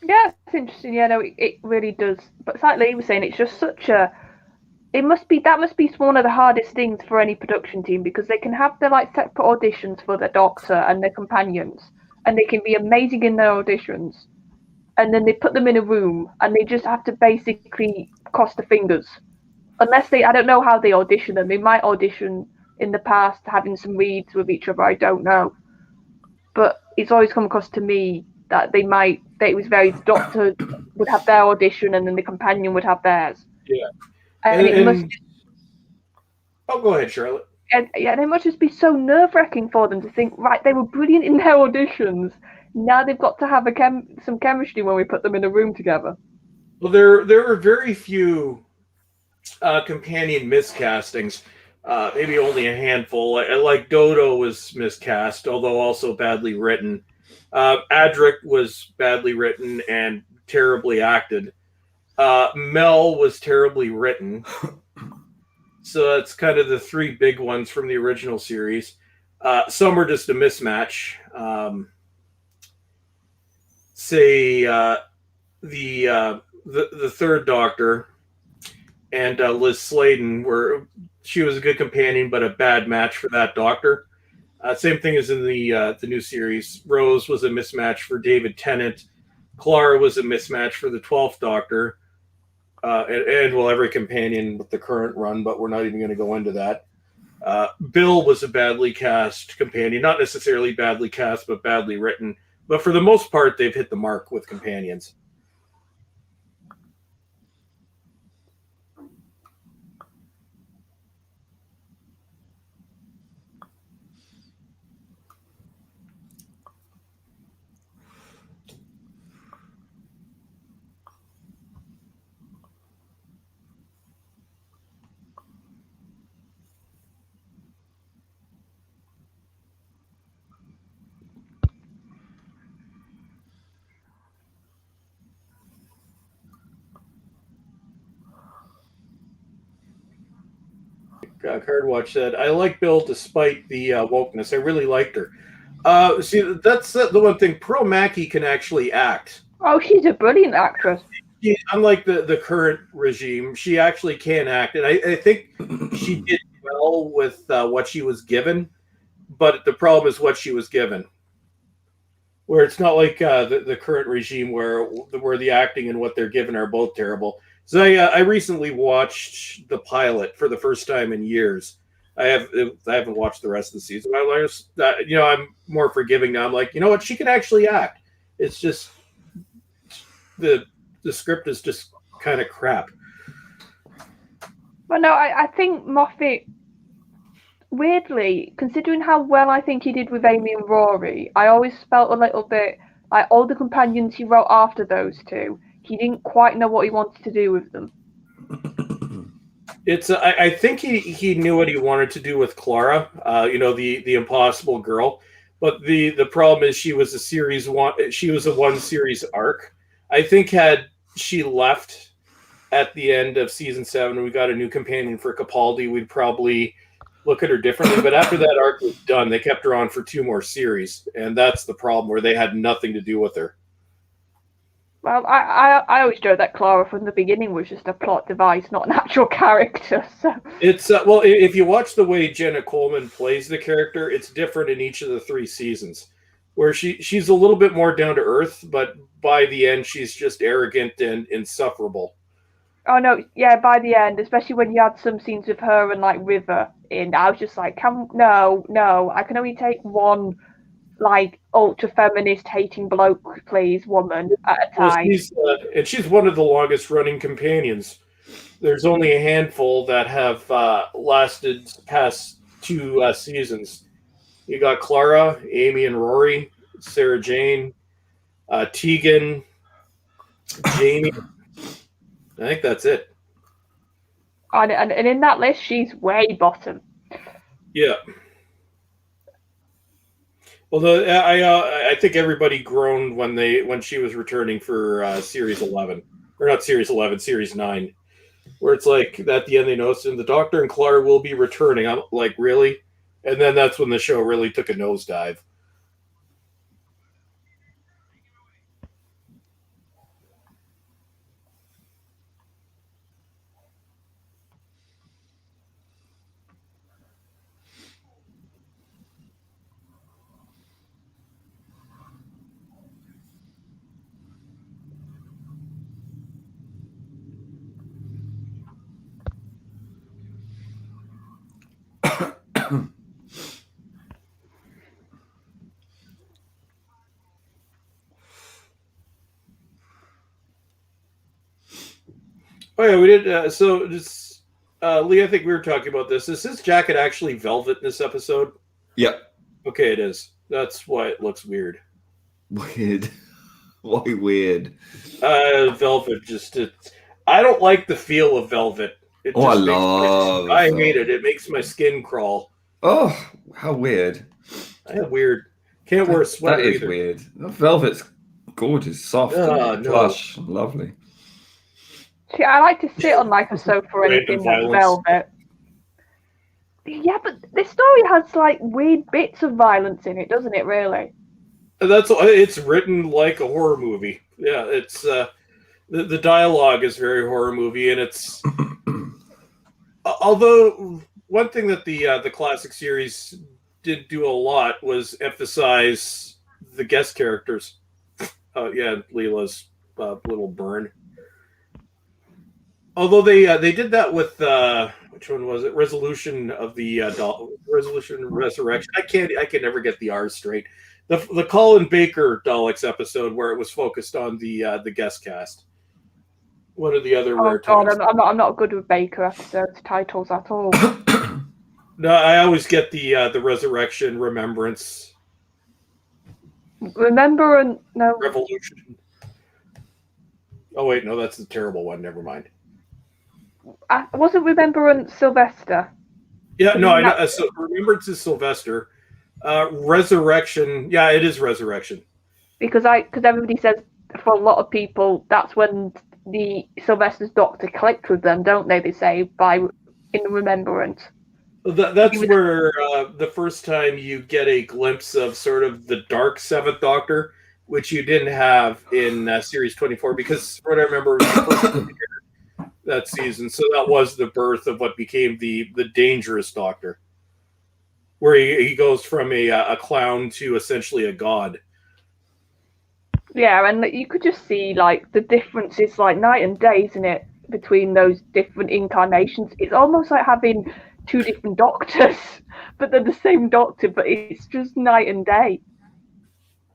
Yeah, it's interesting. Yeah, no, it really does. But it's like Lee was saying, it's just that must be one of the hardest things for any production team because they can have their like separate auditions for their Doctor and their companions, and they can be amazing in their auditions, and then they put them in a room and they just have to basically cross the fingers. Unless I don't know how they audition them. They might audition in the past having some reads with each other, I don't know. But it's always come across to me that it was very Doctor would have their audition and then the companion would have theirs. Yeah. And it must. Oh, go ahead, Charlotte. And it must just be so nerve-wracking for them to think, right, they were brilliant in their auditions. Now they've got to have some chemistry when we put them in a room together. Well, there were very few companion miscastings. Maybe only a handful. Like Dodo was miscast, although also badly written. Adric was badly written and terribly acted. Mel was terribly written. So that's kind of the 3 big ones from the original series. Some were just a mismatch. say the third Doctor and Liz Sladen she was a good companion, but a bad match for that Doctor. Same thing as in the new series. Rose was a mismatch for David Tennant. Clara was a mismatch for the 12th Doctor. And every companion with the current run, but we're not even going to go into that. Bill was a badly cast companion, not necessarily badly cast, but badly written. But for the most part, they've hit the mark with companions. Cardwatch said, I like Bill despite the wokeness. I really liked her. See, that's the one thing. Pearl Mackie can actually act. Oh, she's a brilliant actress. Unlike the current regime, she actually can act. And I think she did well with what she was given. But the problem is what she was given. Where it's not like the current regime where the acting and what they're given are both terrible. So I recently watched the pilot for the first time in years. I haven't watched the rest of the season. I'm more forgiving now. I'm like, you know what? She can actually act. It's just the script is just kind of crap. Well, no, I think Moffat, weirdly, considering how well I think he did with Amy and Rory, I always felt a little bit like all the companions he wrote after those two, he didn't quite know what he wanted to do with them. It's I think he knew what he wanted to do with Clara, the impossible girl, but the problem is she was a one series arc. I think had she left at the end of season 7 and we got a new companion for Capaldi, we'd probably look at her differently. But after that arc was done, they kept her on for 2 more series, and that's the problem where they had nothing to do with her. Well, I always joke that Clara from the beginning was just a plot device, not an actual character. So it's well, if you watch the way Jenna Coleman plays the character, it's different in each of the 3 seasons, where she's a little bit more down to earth, but by the end she's just arrogant and insufferable. Oh no, yeah, by the end, especially when you had some scenes of her and like River in, I was just like, no, I can only take one like ultra feminist hating bloke, please, woman at a time. And she's one of the longest running companions. There's only a handful that have lasted past 2 seasons. You got Clara, Amy and Rory, Sarah Jane, Tegan, Jamie. I think that's it. And in that list, she's way bottom. Yeah. Although I think everybody groaned when she was returning for Series 11. Or not Series 11, Series 9. Where it's like, at the end they noticed, and the Doctor and Clara will be returning. I'm like, really? And then that's when the show really took a nosedive. Oh yeah, we did. So just Lee, I think we were talking about this. Is this jacket actually velvet in this episode? Yep. Okay, it is. That's why it looks weird. Weird. Why weird? Velvet I don't like the feel of velvet. I hate it. It makes my skin crawl. Oh, how weird. Weird. Can't wear a sweater either. That is weird. Velvet's gorgeous, soft, and plush, lovely. See, I like to sit on like a sofa or anything like velvet. Yeah, but this story has like weird bits of violence in it, doesn't it? Really? It's written like a horror movie. Yeah, it's the dialogue is very horror movie, and it's although one thing that the classic series did do a lot was emphasize the guest characters. Leela's little burn. Although they did that with which one was it? Resolution of the Resolution Resurrection. I can never get the R's straight. The Colin Baker Daleks episode where it was focused on the guest cast. One of the other rare times. I'm not good with Baker episodes titles at all. No, I always get the Resurrection, Remembrance, Revolution. Oh wait, no, that's the terrible one. Never mind. Wasn't Remembrance Sylvester? Yeah, no, I know. So Remembrance is Sylvester. Resurrection, yeah, it is Resurrection. Because everybody says for a lot of people that's when the Sylvester's doctor clicked with them, don't they? They say in Remembrance. That's where the first time you get a glimpse of sort of the dark Seventh Doctor, which you didn't have in Series 24, because what I remember was the first that season. So that was the birth of what became the dangerous Doctor, where he goes from a clown to essentially a god. Yeah, and you could just see like the difference is like night and day, isn't it, between those different incarnations? It's almost like having two different doctors, but they're the same doctor, but it's just night and day.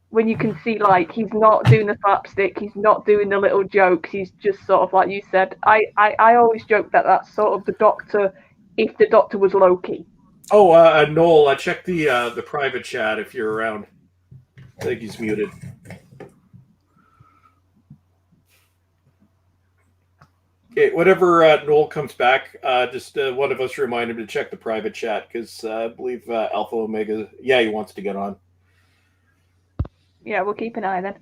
When you can see like he's not doing the slapstick, he's not doing the little jokes, he's just sort of like you said. I always joke that that's sort of the Doctor if the Doctor was Loki. Oh, Noel, check the private chat if you're around. I think he's muted. Okay, whenever Noel comes back, just one of us remind him to check the private chat, because I believe Alpha Omega, he wants to get on. Yeah, we'll keep an eye then.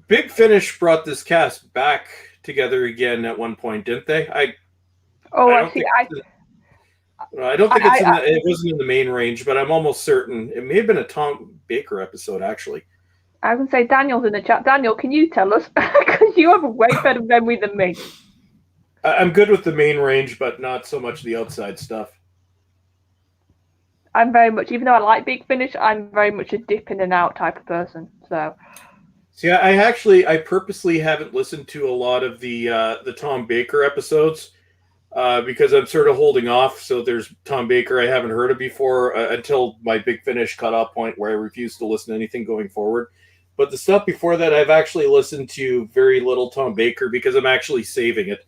Big Finish brought this cast back together again at one point, didn't they? I don't think it wasn't in the main range, but I'm almost certain it may have been a Tom Baker episode, actually. I can say Daniel's in the chat. Daniel, can you tell us? Because you have a way better memory than me. I'm good with the main range, but not so much the outside stuff. I'm very much, even though I like Big Finish, I'm very much a dip in and out type of person. So. See, I purposely haven't listened to a lot of the Tom Baker episodes because I'm sort of holding off. So there's Tom Baker I haven't heard of before until my Big Finish cutoff point where I refuse to listen to anything going forward. But the stuff before that, I've actually listened to very little Tom Baker because I'm actually saving it.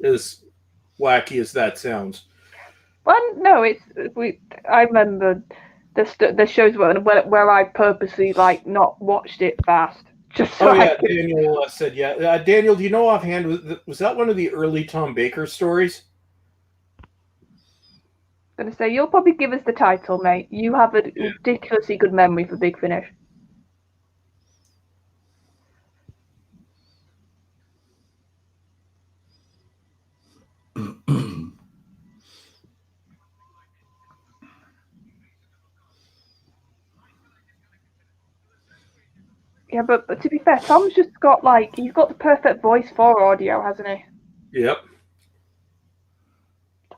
As wacky as that sounds. Well, no, I remember the shows where I purposely like not watched it fast. Just so Daniel said Daniel, do you know offhand, was that one of the early Tom Baker stories? I'm gonna say you'll probably give us the title, mate. You have a ridiculously good memory for Big Finish. Yeah, but to be fair, Tom's just got he's got the perfect voice for audio, hasn't he? Yep.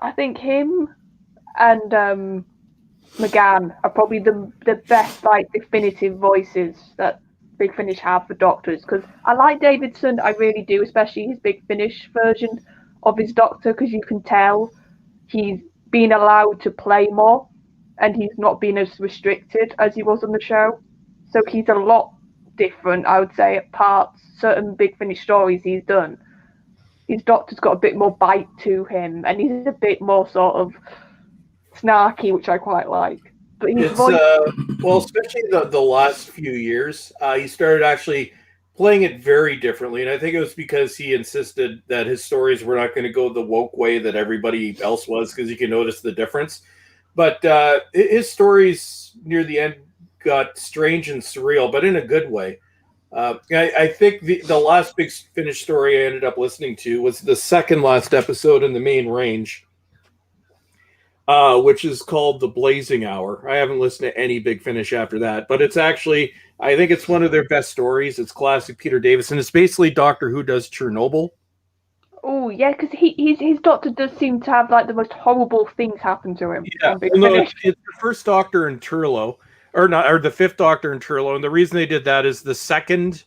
I think him and McGann are probably the best definitive voices that Big Finish have for Doctors, because I like Davidson, I really do, especially his Big Finish version of his Doctor, because you can tell he's been allowed to play more and he's not been as restricted as he was on the show. So he's a lot different, I would say, at parts. Certain Big Finish stories he's done, his Doctor's got a bit more bite to him and he's a bit more sort of snarky, which I quite like. But his voice... well, especially the last few years, he started actually playing it very differently, and I think it was because he insisted that his stories were not going to go the woke way that everybody else was, because you can notice the difference. But his stories near the end got strange and surreal, but in a good way. I think the last Big Finish story I ended up listening to was the second last episode in the main range, which is called The Blazing Hour. I haven't listened to any Big Finish after that, but it's actually, I think it's one of their best stories. It's classic Peter Davison. It's basically Doctor Who does Chernobyl. Oh yeah, because his doctor does seem to have like the most horrible things happen to him. Yeah, it's the first Doctor in Turlough, or the fifth Doctor in Turlough, and the reason they did that is the second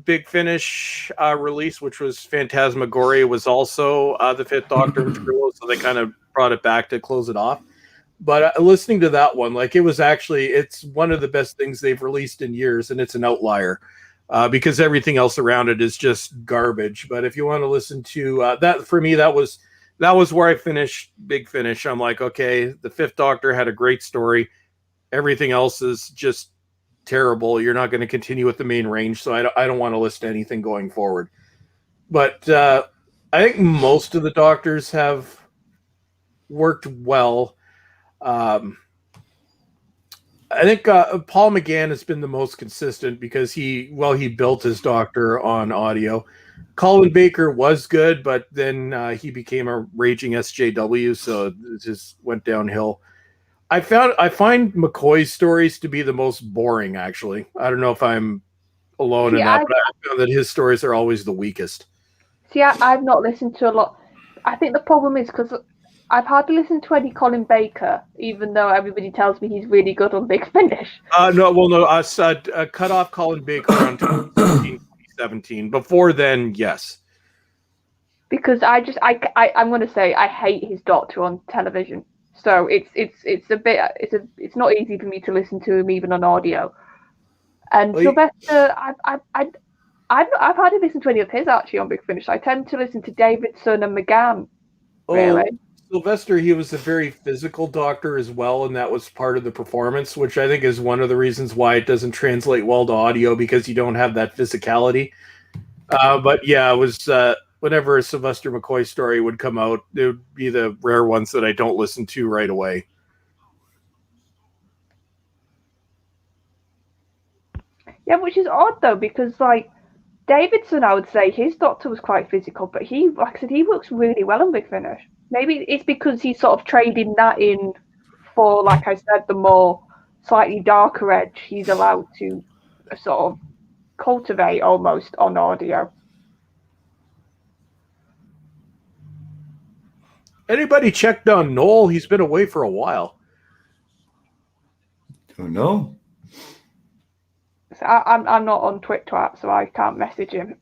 Big Finish release, which was Phantasmagoria, was also the fifth Doctor in Turlough, so they kind of brought it back to close it off. But listening to that one, like it's one of the best things they've released in years, and it's an outlier. Because everything else around it is just garbage. But if you want to listen to that, for me, that was where I finished Big Finish. I'm like, okay, the fifth Doctor had a great story. Everything else is just terrible. You're not going to continue with the main range, so I don't want to listen to anything going forward. But I think most of the Doctors have worked well. I think Paul McGann has been the most consistent because he built his Doctor on audio. Colin Baker was good, but then he became a raging SJW, so it just went downhill. I find McCoy's stories to be the most boring, actually. I don't know if I'm alone in that, but I found that his stories are always the weakest. See, I've not listened to a lot. I think the problem is because I've hardly listened to any Colin Baker, even though everybody tells me he's really good on Big Finish. I cut off Colin Baker on 2016, 2017. Before then, yes. Because I'm going to say I hate his Doctor on television, so it's not easy for me to listen to him even on audio. And Sylvester, I've hardly listened to any of his actually on Big Finish. I tend to listen to Davidson and McGann. Really. Sylvester, he was a very physical Doctor as well, and that was part of the performance, which I think is one of the reasons why it doesn't translate well to audio, because you don't have that physicality. But yeah, it was whenever a Sylvester McCoy story would come out, it would be the rare ones that I don't listen to right away. Yeah, which is odd though, because like Davidson, I would say his Doctor was quite physical, but he, like I said, he works really well on Big Finish. Maybe it's because he's sort of trading that in for, like I said, the more slightly darker edge he's allowed to sort of cultivate almost on audio. Anybody checked on Noel? He's been away for a while. Oh no. So I'm not on Twitter, so I can't message him.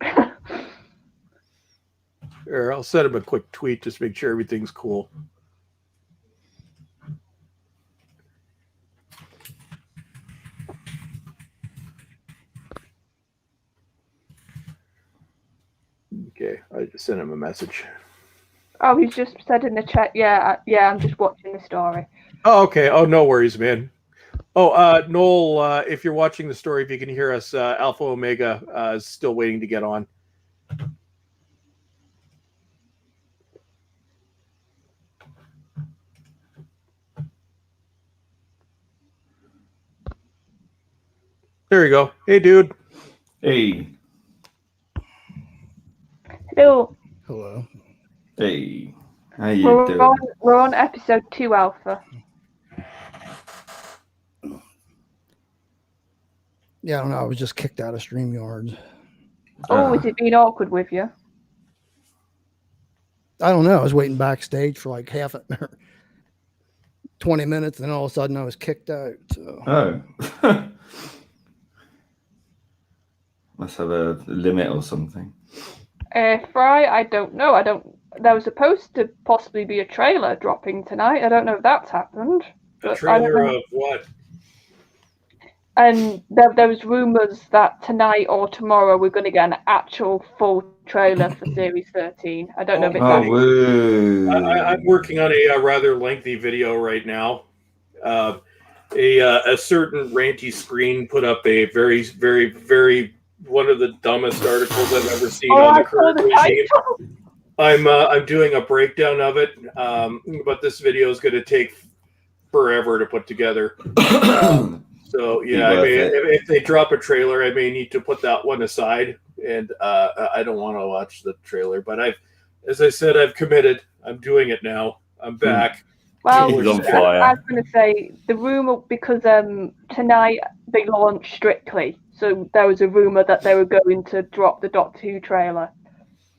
Or I'll send him a quick tweet just to make sure everything's cool. Okay, I just sent him a message. Oh, he's just said in the chat, yeah, I'm just watching the story. Oh, okay. Oh, no worries, man. Oh, Noel, if you're watching the story, if you can hear us, Alpha Omega is still waiting to get on. There you go. Hey, dude. Hey. Hello. Hello. Hey. How you doing? We're on episode 2, Alpha. Yeah, I don't know. I was just kicked out of StreamYard. Oh, has it been awkward with you? I don't know. I was waiting backstage for like 20 minutes, and then all of a sudden I was kicked out. So. Oh. Must have a limit or something. Fry, I don't know. There was supposed to possibly be a trailer dropping tonight. I don't know if that's happened. A trailer of what? And there was rumours that tonight or tomorrow we're going to get an actual full trailer for Series 13. I don't know if it's I'm working on a rather lengthy video right now. A certain ranty screen put up a very, very, very one of the dumbest articles I've ever seen on the current regime. I'm doing a breakdown of it, but this video is going to take forever to put together. So yeah, I mean, if they drop a trailer, I may need to put that one aside, and I don't want to watch the trailer. But as I said, I've committed. I'm doing it now. I'm back. Well, He's on I fire. was going to say the rumor, because tonight they launched Strictly, so there was a rumor that they were going to drop the Doctor Who trailer,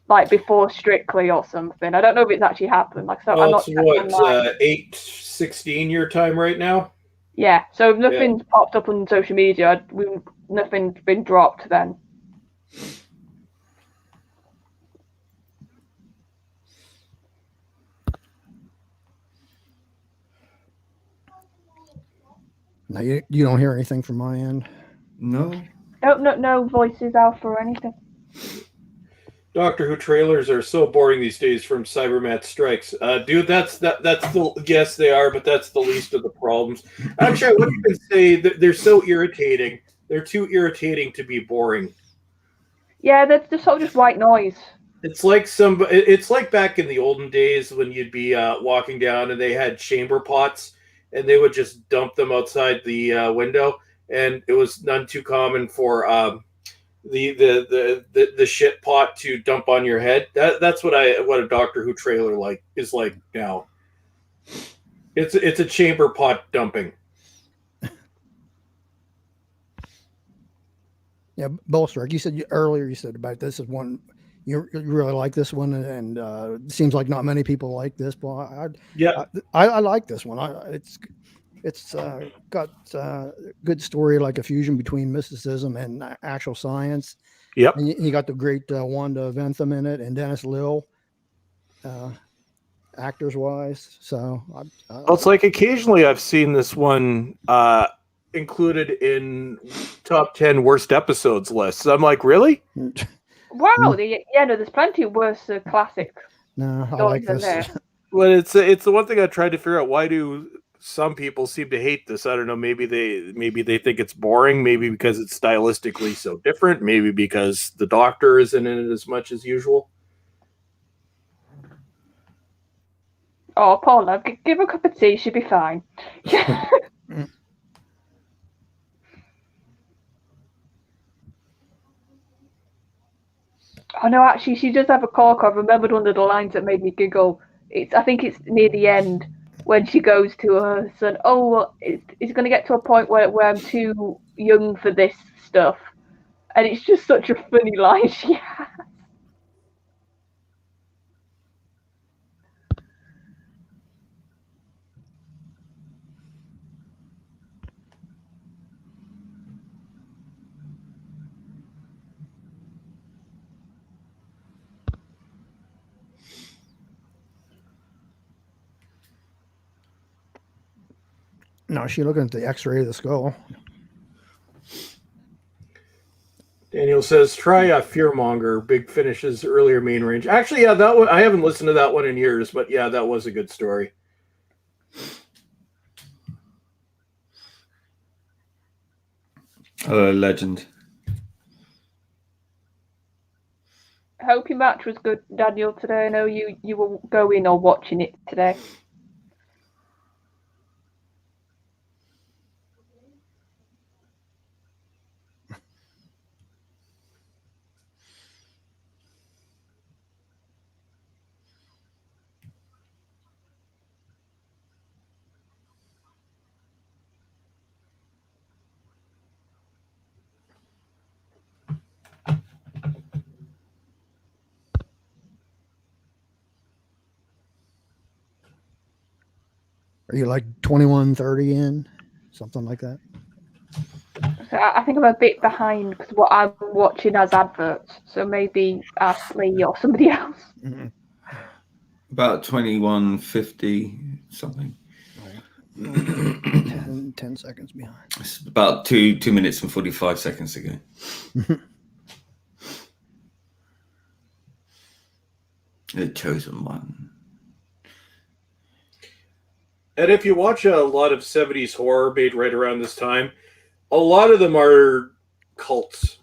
like before Strictly or something. I don't know if it's actually happened. Like, so I'm not. It's 8:16 your time right now. Yeah, so if nothing's popped up on social media, nothing's been dropped then. Now you don't hear anything from my end. No. No voices out or anything. Doctor Who trailers are so boring these days from Cybermat strikes. Dude, that's the yes they are, but that's the least of the problems. Actually, I wouldn't even say that they're so irritating. They're too irritating to be boring. Yeah, that's just sort of just white noise. It's like back in the olden days when you'd be walking down and they had chamber pots and they would just dump them outside the window, and it was none too common for the shit pot to dump on your head. That's what a Doctor Who trailer is like now. It's a chamber pot dumping. Yeah, Bolster, you said earlier. You said about this is one you really like this one, and it seems like not many people like this. Well, I like this one. It's got a good story, like a fusion between mysticism and actual science. Yep. And you got the great Wanda Ventham in it, and Dennis Lill, actors wise. So it's like occasionally I've seen this one included in top 10 worst episodes lists. I'm like, really? Wow, there's plenty worse classic. No, I like this. Well, it's the one thing I tried to figure out. Why do some people seem to hate this? I don't know. Maybe they think it's boring. Maybe because it's stylistically so different. Maybe because the Doctor isn't in it as much as usual. Oh, Paula, give her a cup of tea. She'll be fine. Oh no, actually, she does have a cork. I've remembered one of the lines that made me giggle. I think it's near the end when she goes to her son. Oh, well, it's going to get to a point where I'm too young for this stuff, and it's just such a funny line she has. No, she's looking at the X-ray of the skull. Daniel says, try Fearmonger, Big Finish's earlier main range. Actually, yeah, that one I haven't listened to that one in years, but yeah, that was a good story. Legend. I hope your match was good, Daniel, today. I know you were going or watching it today. Are you like 21-30 in? Something like that? So I think I'm a bit behind because what I'm watching as adverts. So maybe ask Lee or somebody else. Mm-hmm. About 21:50 something. Right. 10 seconds behind. It's about 2 minutes and 45 seconds ago. The chosen one. And if you watch a lot of 70s horror made right around this time, a lot of them are cults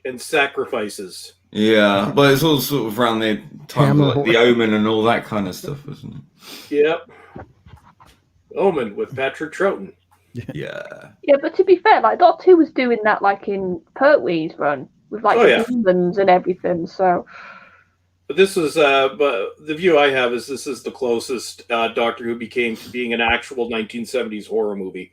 and sacrifices. Yeah, but it's all sort of around the time of like The Omen and all that kind of stuff, isn't it? Yep. Omen with Patrick Troughton. Yeah. Yeah, but to be fair, like Doctor Who was doing that like in Pertwee's run with like the demons and everything. So, but this is but the view I have is this is the closest Doctor Who became to being an actual 1970s horror movie.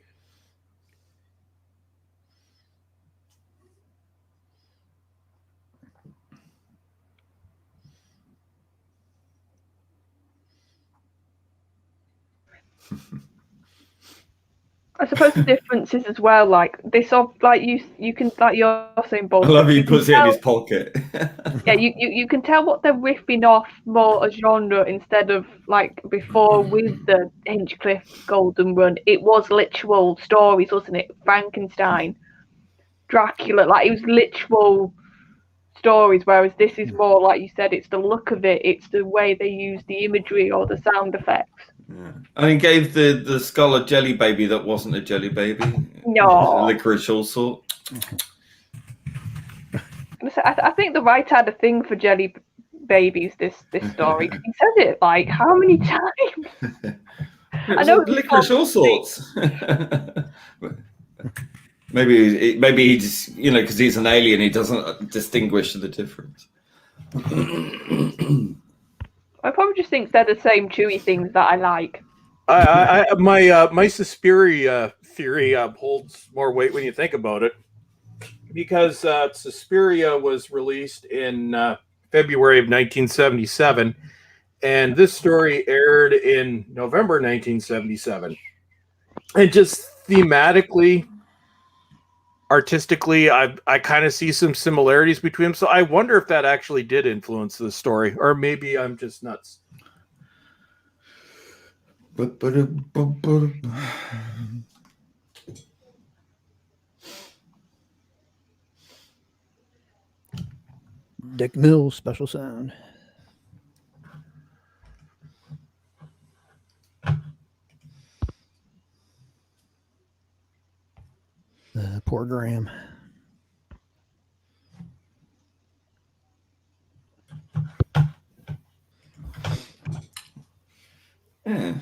I suppose the difference is as well, like this, like you can, like you're saying, Bob. I love he puts it in his pocket. Yeah, you can tell what they're riffing off more a genre instead of like before with the Hinchcliffe Golden Run. It was literal stories, wasn't it? Frankenstein, Dracula, like it was literal stories. Whereas this is more like you said, it's the look of it, it's the way they use the imagery or the sound effects. Yeah. And he gave the skull a jelly baby that wasn't a jelly baby. No, Licorice all sort. I think the writer had a thing for jelly babies. This story, he says it like how many times? I know licorice all sorts. maybe he just because he's an alien, he doesn't distinguish the difference. I probably just think they're the same chewy things that I like. My Suspiria theory holds more weight when you think about it, because Suspiria was released in February of 1977, and this story aired in November 1977. And just thematically, artistically, I kind of see some similarities between them. So I wonder if that actually did influence the story, or maybe I'm just nuts. Dick Mills special sound. Poor Graham. Yeah.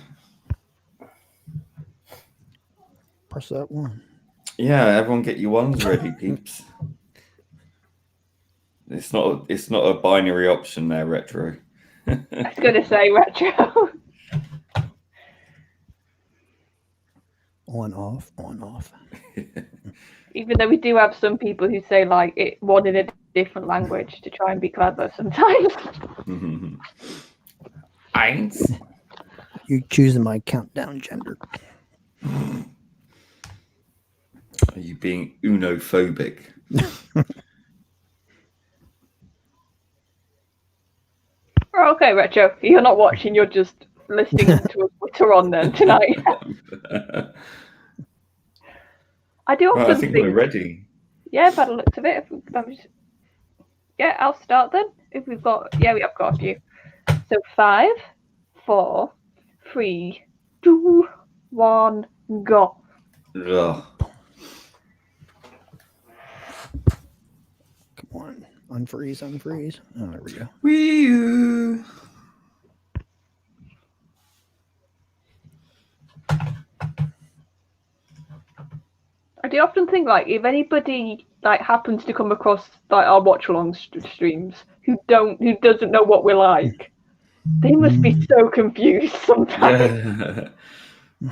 Press that one. Yeah, everyone get your ones ready, peeps. It's not a binary option there, retro. I was gonna say retro. On off. Even though we do have some people who say like it one in a different language to try and be clever sometimes. Eins. You choosing my countdown gender. Are you being unophobic? Okay, retro. You're not watching. You're just listening to a Twitter on then tonight. I do often I think we're ready. Yeah, by the looks of it. Yeah, I'll start then. If we've got, we have got a few. So 5, 4, 3, 2, 1, go. Ugh. Come on, unfreeze. Oh, there we go. Wee-oo. I do often think like if anybody like happens to come across like our watch along streams who doesn't know what we're like, they must be so confused sometimes. Yeah.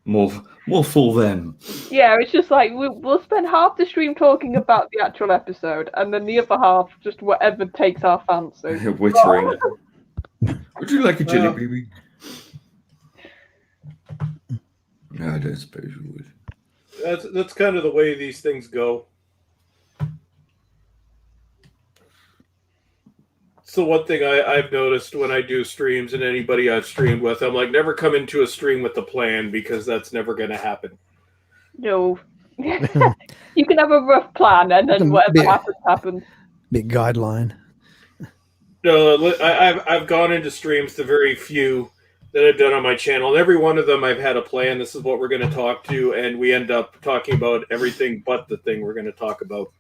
More for them. Yeah, it's just like we'll spend half the stream talking about the actual episode, and then the other half just whatever takes our fancy. Wittering. Would you like a jelly baby? No, I don't suppose you would. That's kind of the way these things go. So one thing I've noticed when I do streams and anybody I've streamed with, I'm like, never come into a stream with a plan, because that's never going to happen. No. You can have a rough plan, and then whatever happens. Big guideline. No, I've gone into streams, the very few that I've done on my channel, and every one of them I've had a plan. This is what we're going to talk to, and we end up talking about everything but the thing we're going to talk about.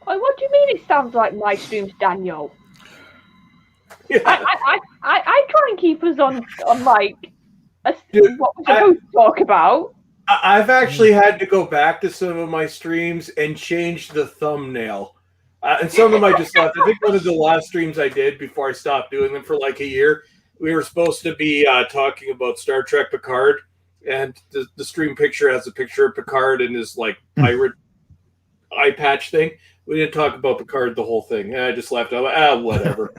Oh, what do you mean? It sounds like my streams, Daniel. Yeah. I try and keep us on like what we're supposed to talk about. I've actually had to go back to some of my streams and change the thumbnail. And some of them I just left. I think one of the last streams I did before I stopped doing them for like a year, we were supposed to be talking about Star Trek Picard, and the stream picture has a picture of Picard and his like pirate eye patch thing. We didn't talk about Picard the whole thing. And I just left. I went, whatever.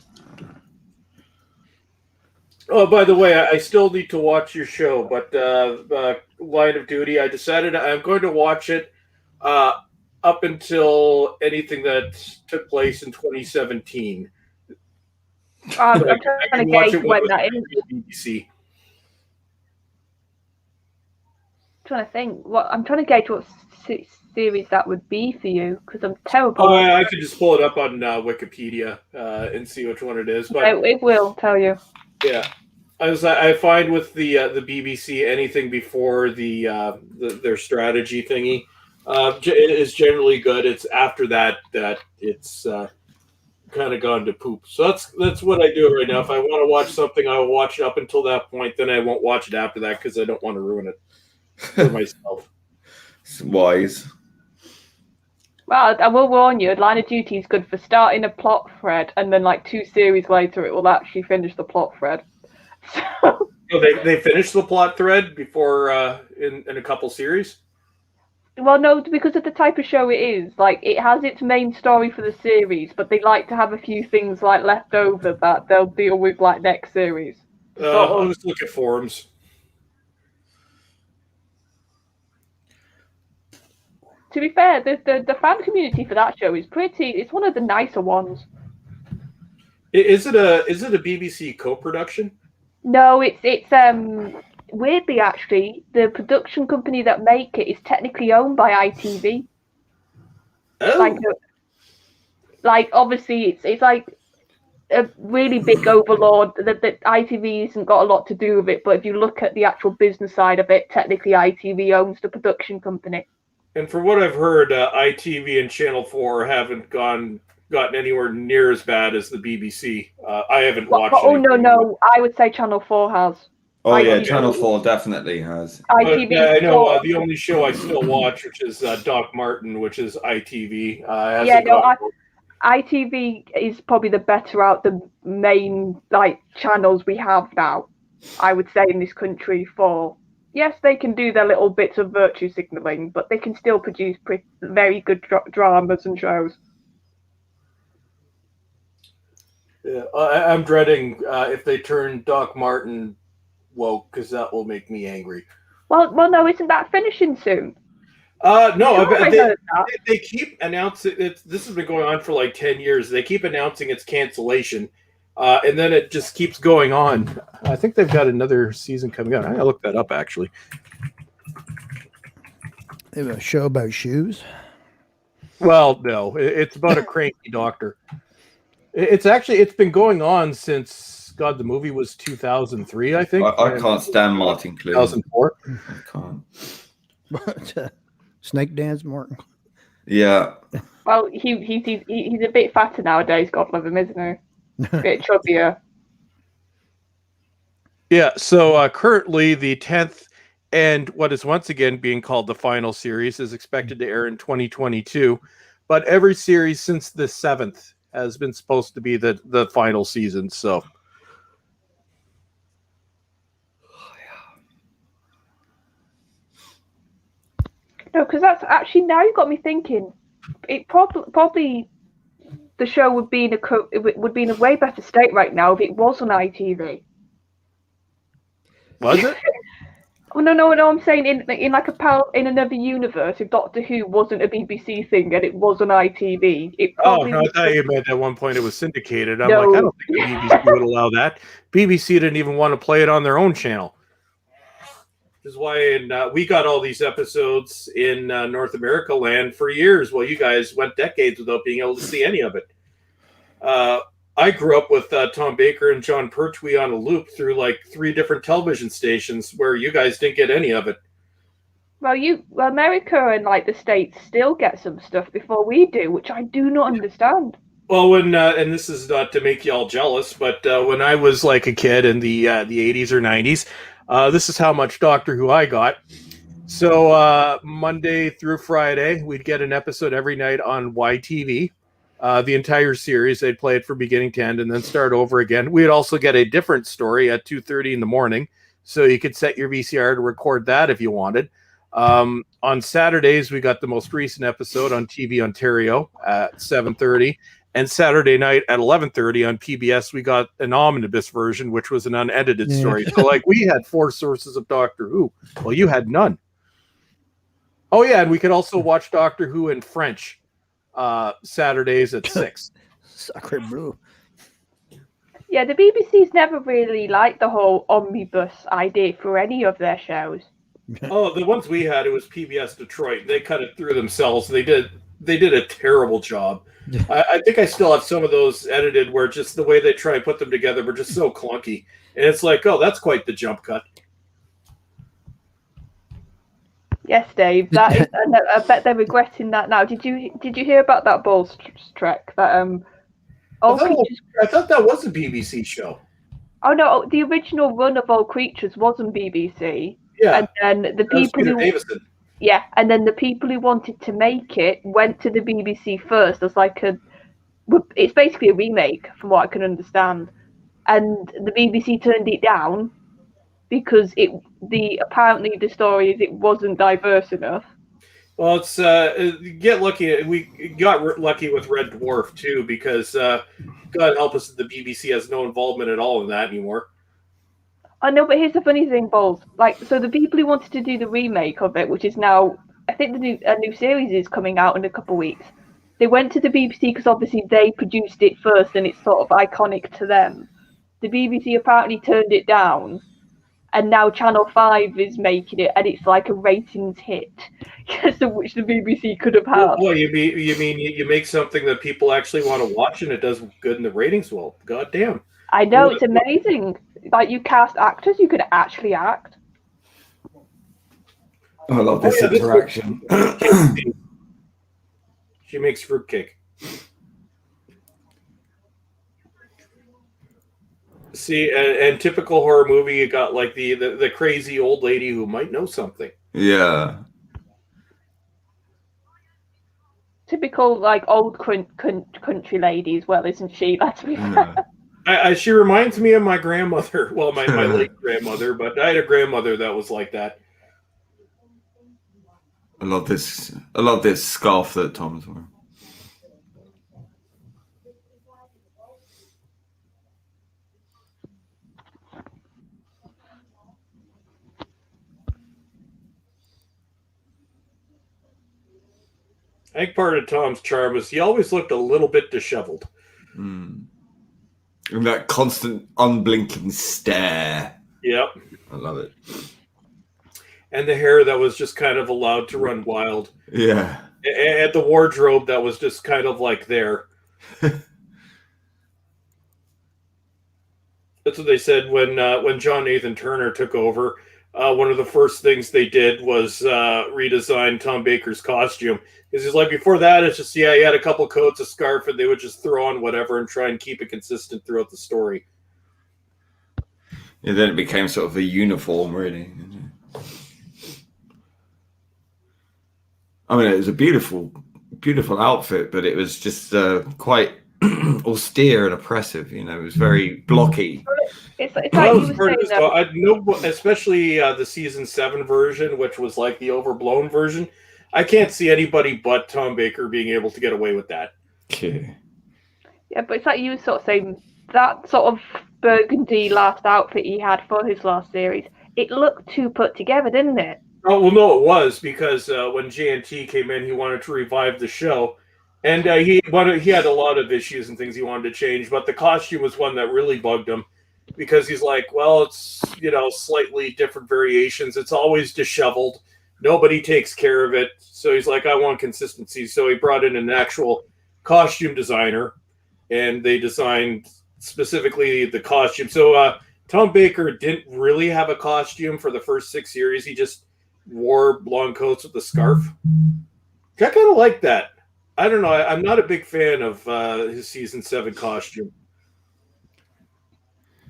Oh, by the way, I still need to watch your show, but Line of Duty, I decided I'm going to watch it up until anything that took place in 2017. I'm trying to gauge when that is. BBC. Trying to think. I'm trying to gauge what series that would be for you, because I'm terrible. Oh, I could just pull it up on Wikipedia and see which one it is. But it will tell you. Yeah, I find with the BBC, anything before their strategy thingy is generally good. It's after that it's kind of gone to poop. So that's what I do right now. If I want to watch something, I'll watch it up until that point. Then I won't watch it after that because I don't want to ruin it for myself. It's wise. Well, I will warn you, Line of Duty is good for starting a plot thread, and then like 2 series later, it will actually finish the plot thread. So... Oh, they finished the plot thread before in a couple series? Well, no, because of the type of show it is. Like, it has its main story for the series, but they like to have a few things like left over that they'll deal with like next series. I'll just look at forums. To be fair, the fan community for that show is it's one of the nicer ones. Is it a BBC co-production? No, it's weirdly actually, the production company that make it is technically owned by ITV. Oh. Like obviously it's like a really big overlord that ITV hasn't got a lot to do with it, but if you look at the actual business side of it, technically ITV owns the production company. And from what I've heard, ITV and Channel 4 haven't gotten anywhere near as bad as the BBC. I haven't watched it. Oh, no. I would say Channel 4 has. Oh, ITV, yeah, Channel 4 definitely has. ITV. Yeah, I know the only show I still watch, which is Doc Martin, which is ITV. ITV is probably the better out the main like channels we have now, I would say, in this country for... Yes, they can do their little bits of virtue signalling, but they can still produce very good dramas and shows. Yeah, I'm dreading if they turn Doc Martin woke, because that will make me angry. Well, no, isn't that finishing soon? No, they keep announcing it. This has been going on for like 10 years. They keep announcing its cancellation. And then it just keeps going on. I think they've got another season coming out. I gotta look that up, actually. They have a show about shoes? Well, no. It's about a cranky doctor. It's been going on since, God, the movie was 2003, I think. I can't stand Martin Clune. 2004. I can't. Snake Dance, Martin. Yeah. Well, he's a bit fatter nowadays, God love him, isn't he? A bit chubbier. Yeah, so currently the 10th and what is once again being called the final series is expected to air in 2022. But every series since the 7th has been supposed to be the final season. So, no, because that's actually, now you got me thinking. It probably the show would be in a way better state right now if it was on ITV. Was it? Oh no! I'm saying in like in another universe, if Doctor Who wasn't a BBC thing and it was on ITV, it probably. Oh no! I thought you meant at one point it was syndicated. I'm like, I don't think the BBC would allow that. BBC didn't even want to play it on their own channel. This is why we got all these episodes in North America land for years. Well, you guys went decades without being able to see any of it. I grew up with Tom Baker and John Pertwee on a loop through like 3 different television stations where you guys didn't get any of it. Well, America and like the States still get some stuff before we do, which I do not understand. Well, when and this is not to make y'all jealous, but when I was like a kid in the 80s or 90s, this is how much Doctor Who I got. So Monday through Friday, we'd get an episode every night on YTV. The entire series, they'd play it from beginning to end and then start over again. We'd also get a different story at 2:30 in the morning, so you could set your VCR to record that if you wanted. On Saturdays, we got the most recent episode on TV Ontario at 7:30. And Saturday night at 11:30 on PBS, we got an omnibus version, which was an unedited story. So, like, we had 4 sources of Doctor Who. Well, you had none. Oh, yeah, and we could also watch Doctor Who in French Saturdays at 6. Sacre bleu. Yeah, the BBC's never really liked the whole omnibus idea for any of their shows. Oh, the ones we had, it was PBS Detroit. They cut it through themselves. They did a terrible job. I think I still have some of those edited where just the way they try and put them together were just so clunky. And it's like, oh, that's quite the jump cut. Yes, Dave. That is, I bet they're regretting that now. Did you hear about that Balls Trek? That I thought that was a BBC show. Oh no, the original run of All Creatures was on BBC. Yeah. And then the people and then the people who wanted to make it went to the BBC first as like it's basically a remake from what I can understand. And the BBC turned it down because apparently the story is it wasn't diverse enough. Well, it's get lucky. We got lucky with Red Dwarf too, because God help us, the BBC has no involvement at all in that anymore. I know, but here's the funny thing, Balls. Like, so the people who wanted to do the remake of it, which is now, I think a new series is coming out in a couple of weeks. They went to the BBC because obviously they produced it first, and it's sort of iconic to them. The BBC apparently turned it down, and now Channel 5 is making it, and it's like a ratings hit, which the BBC could have had. Well, you mean you make something that people actually want to watch, and it does good in the ratings? Well, goddamn. I know, it's amazing. Like, you cast actors, you could actually act. I love this interaction. She makes fruitcake. See, and typical horror movie, you got like the crazy old lady who might know something. Yeah. Typical, like, old country lady as well, isn't she? Let's be fair. She reminds me of my grandmother. Well, my late grandmother, but I had a grandmother that was like that. I love this scarf that Tom's wearing. I think part of Tom's charm is he always looked a little bit disheveled. Mm. And that constant unblinking stare. Yep. I love it. And the hair that was just kind of allowed to run wild. Yeah. And the wardrobe that was just kind of like there. That's what they said when John Nathan Turner took over. One of the first things they did was redesign Tom Baker's costume. Because he's like, before that, it's just, he had a couple coats, a scarf, and they would just throw on whatever and try and keep it consistent throughout the story. Yeah, then it became sort of a uniform, really. I mean, it was a beautiful, beautiful outfit, but it was just quite austere and oppressive. You know, it was very blocky. It's like you were saying, especially the season 7 version, which was like the overblown version. I can't see anybody but Tom Baker being able to get away with that. Okay. Yeah, but it's like you were sort of saying, that sort of burgundy last outfit he had for his last series, it looked too put together, didn't it? Oh, well, no, it was, because when JNT came in, he wanted to revive the show. And he had a lot of issues and things he wanted to change, but the costume was one that really bugged him. Because he's like, well, it's, slightly different variations. It's always disheveled. Nobody takes care of it. So he's like, I want consistency. So he brought in an actual costume designer, and they designed specifically the costume. So Tom Baker didn't really have a costume for the first 6 series. He just wore long coats with the scarf. I kind of like that. I don't know. I'm not a big fan of his season 7 costume.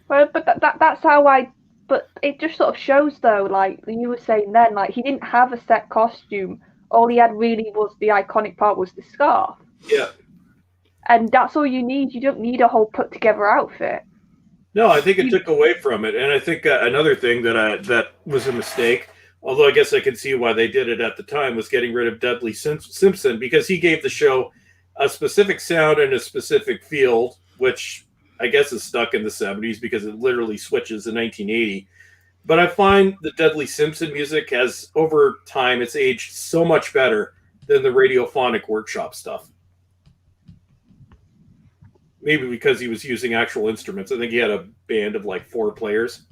Well, but that's how I. But it just sort of shows, though, like you were saying then, like he didn't have a set costume. All he had really was the iconic part was the scarf. Yeah. And that's all you need. You don't need a whole put together outfit. No, I think it took away from it, and I think another thing that was a mistake. Although I guess I can see why they did it at the time, was getting rid of Dudley Simpson, because he gave the show a specific sound and a specific feel, which I guess is stuck in the 70s because it literally switches in 1980. But I find the Dudley Simpson music has, over time, it's aged so much better than the Radiophonic Workshop stuff. Maybe because he was using actual instruments. I think he had a band of like 4 players.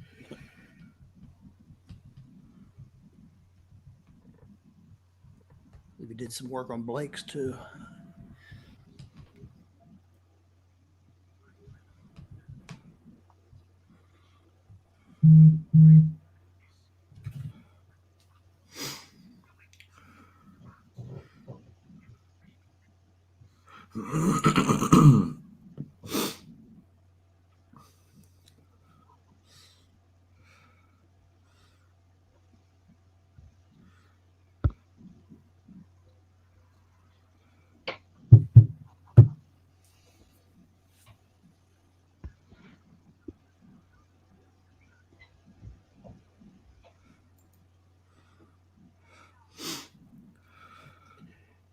We did some work on Blake's too.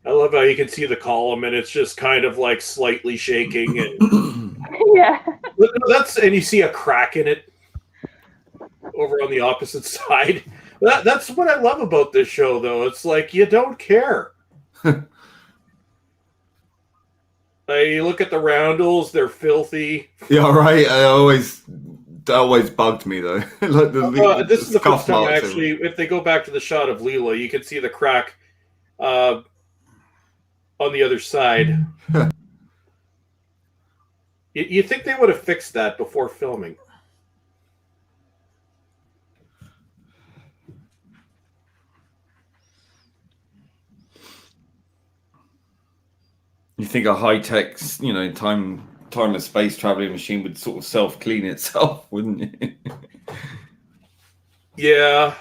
I love how you can see the column and it's just kind of like slightly shaking, and Yeah. and you see a crack in it over on the opposite side. That's what I love about this show, though. It's like you don't care. You look at the roundels; they're filthy. Yeah, right. That always bugged me though. Like this is the first time actually. If they go back to the shot of Leela, you can see the crack on the other side. You think they would have fixed that before filming? You think a high-tech, time and space traveling machine would sort of self-clean itself, wouldn't it? Yeah.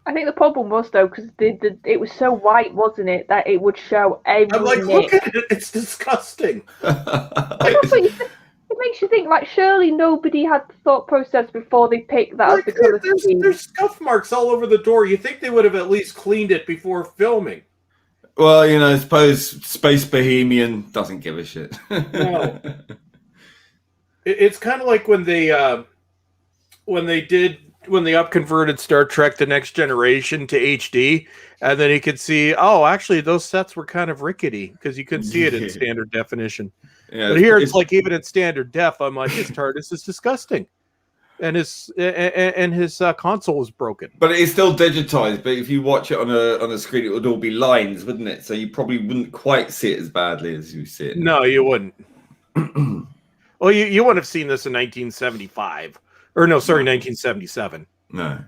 I think the problem was, though, because it was so white, wasn't it, that it would show every I'm like, nick. look at it. It's disgusting. That's what it makes you think, like, surely nobody had the thought process before they picked that as the colour scheme. There's scuff marks all over the door. You think they would have at least cleaned it before filming. Well, I suppose Space Bohemian doesn't give a shit. No. It's kind of like when they upconverted Star Trek: The Next Generation to HD, and then you could see, actually those sets were kind of rickety because you couldn't see it in standard definition. Yeah, but here it's like even in standard def, I'm like, his TARDIS is disgusting, and his console was broken. But it's still digitized. But if you watch it on a screen, it would all be lines, wouldn't it? So you probably wouldn't quite see it as badly as you see it now. No, you wouldn't. Well, you wouldn't have seen this in 1975. Or no, sorry, 1977. No.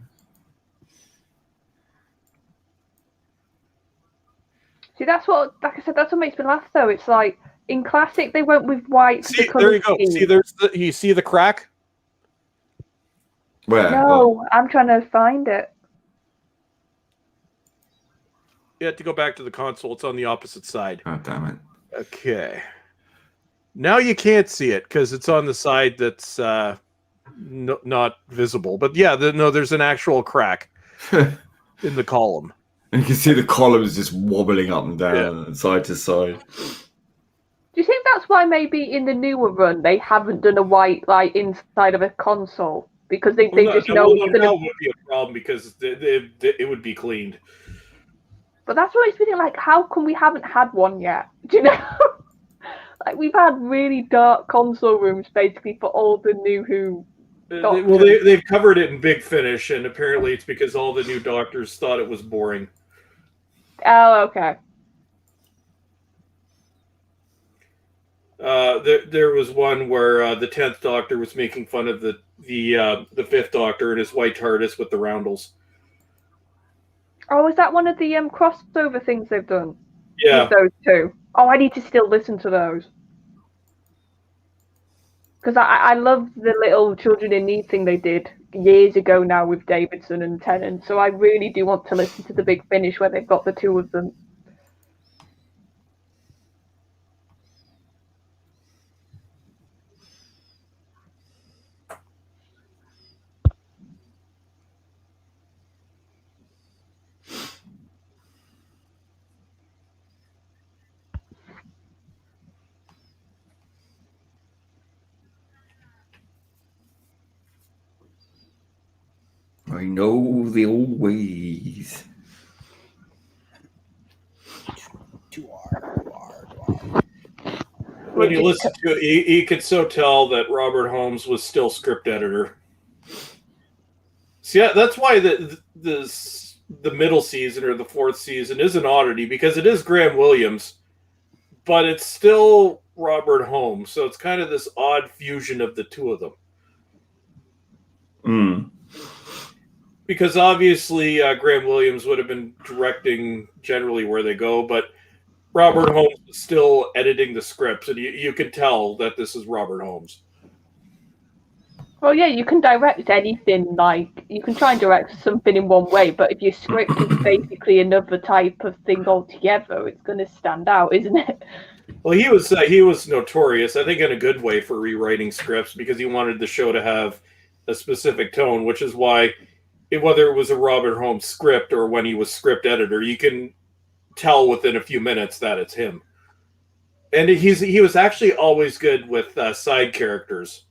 See, that's what, like I said, that's what makes me laugh, though. It's like, in Classic, they went with white. See, there you go. See, you see the crack? Where? No, I'm trying to find it. You have to go back to the console. It's on the opposite side. Oh, damn it. Okay. Now you can't see it because it's on the side that's not visible. But yeah, there's an actual crack in the column. And you can see the columns just wobbling up and down and side to side. Do you think that's why maybe in the newer run they haven't done a white light inside of a console? Because they just know it's going to be a problem because it would be cleaned. But that's what it's been like. How come we haven't had one yet? Do you know? Like, we've had really dark console rooms basically for all the new Who. Well, they've covered it in Big Finish, and apparently it's because all the new doctors thought it was boring. Oh, okay. There was one where the 10th Doctor was making fun of the 5th Doctor and his white TARDIS with the roundels. Oh, is that one of the crossover things they've done? Yeah. With those two. Oh, I need to still listen to those. Because I love the little Children in Need thing they did years ago now with Davidson and Tennant. So I really do want to listen to the big finish where they've got the two of them. I know the old ways. When you listen to it, you could so tell that Robert Holmes was still script editor. So yeah, that's why the middle season or the fourth season is an oddity, because it is Graham Williams, but it's still Robert Holmes. So it's kind of this odd fusion of the two of them. Because obviously Graham Williams would have been directing generally where they go, but Robert Holmes is still editing the scripts, and you can tell that this is Robert Holmes. Well, yeah, you can direct anything. Like, you can try and direct something in one way, but if your script is basically another type of thing altogether, it's going to stand out, isn't it? Well, he was notorious, I think, in a good way for rewriting scripts, because he wanted the show to have a specific tone, which is why, whether it was a Robert Holmes script or when he was script editor, you can tell within a few minutes that it's him. And he was actually always good with side characters.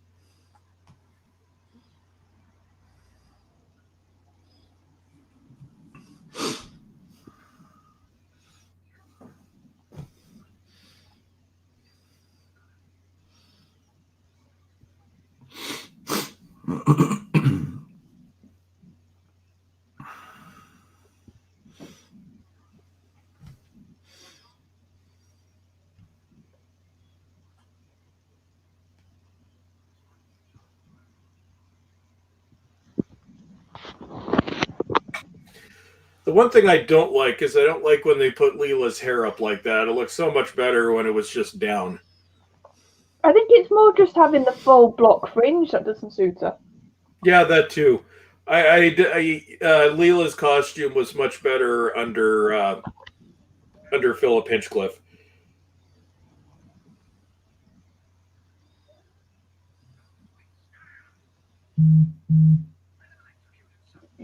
The one thing I don't like is I don't like when they put Leela's hair up like that. It looks so much better when it was just down. I think it's more just having the full block fringe that doesn't suit her. Yeah, that too. Leela's costume was much better under Philip Hinchcliffe.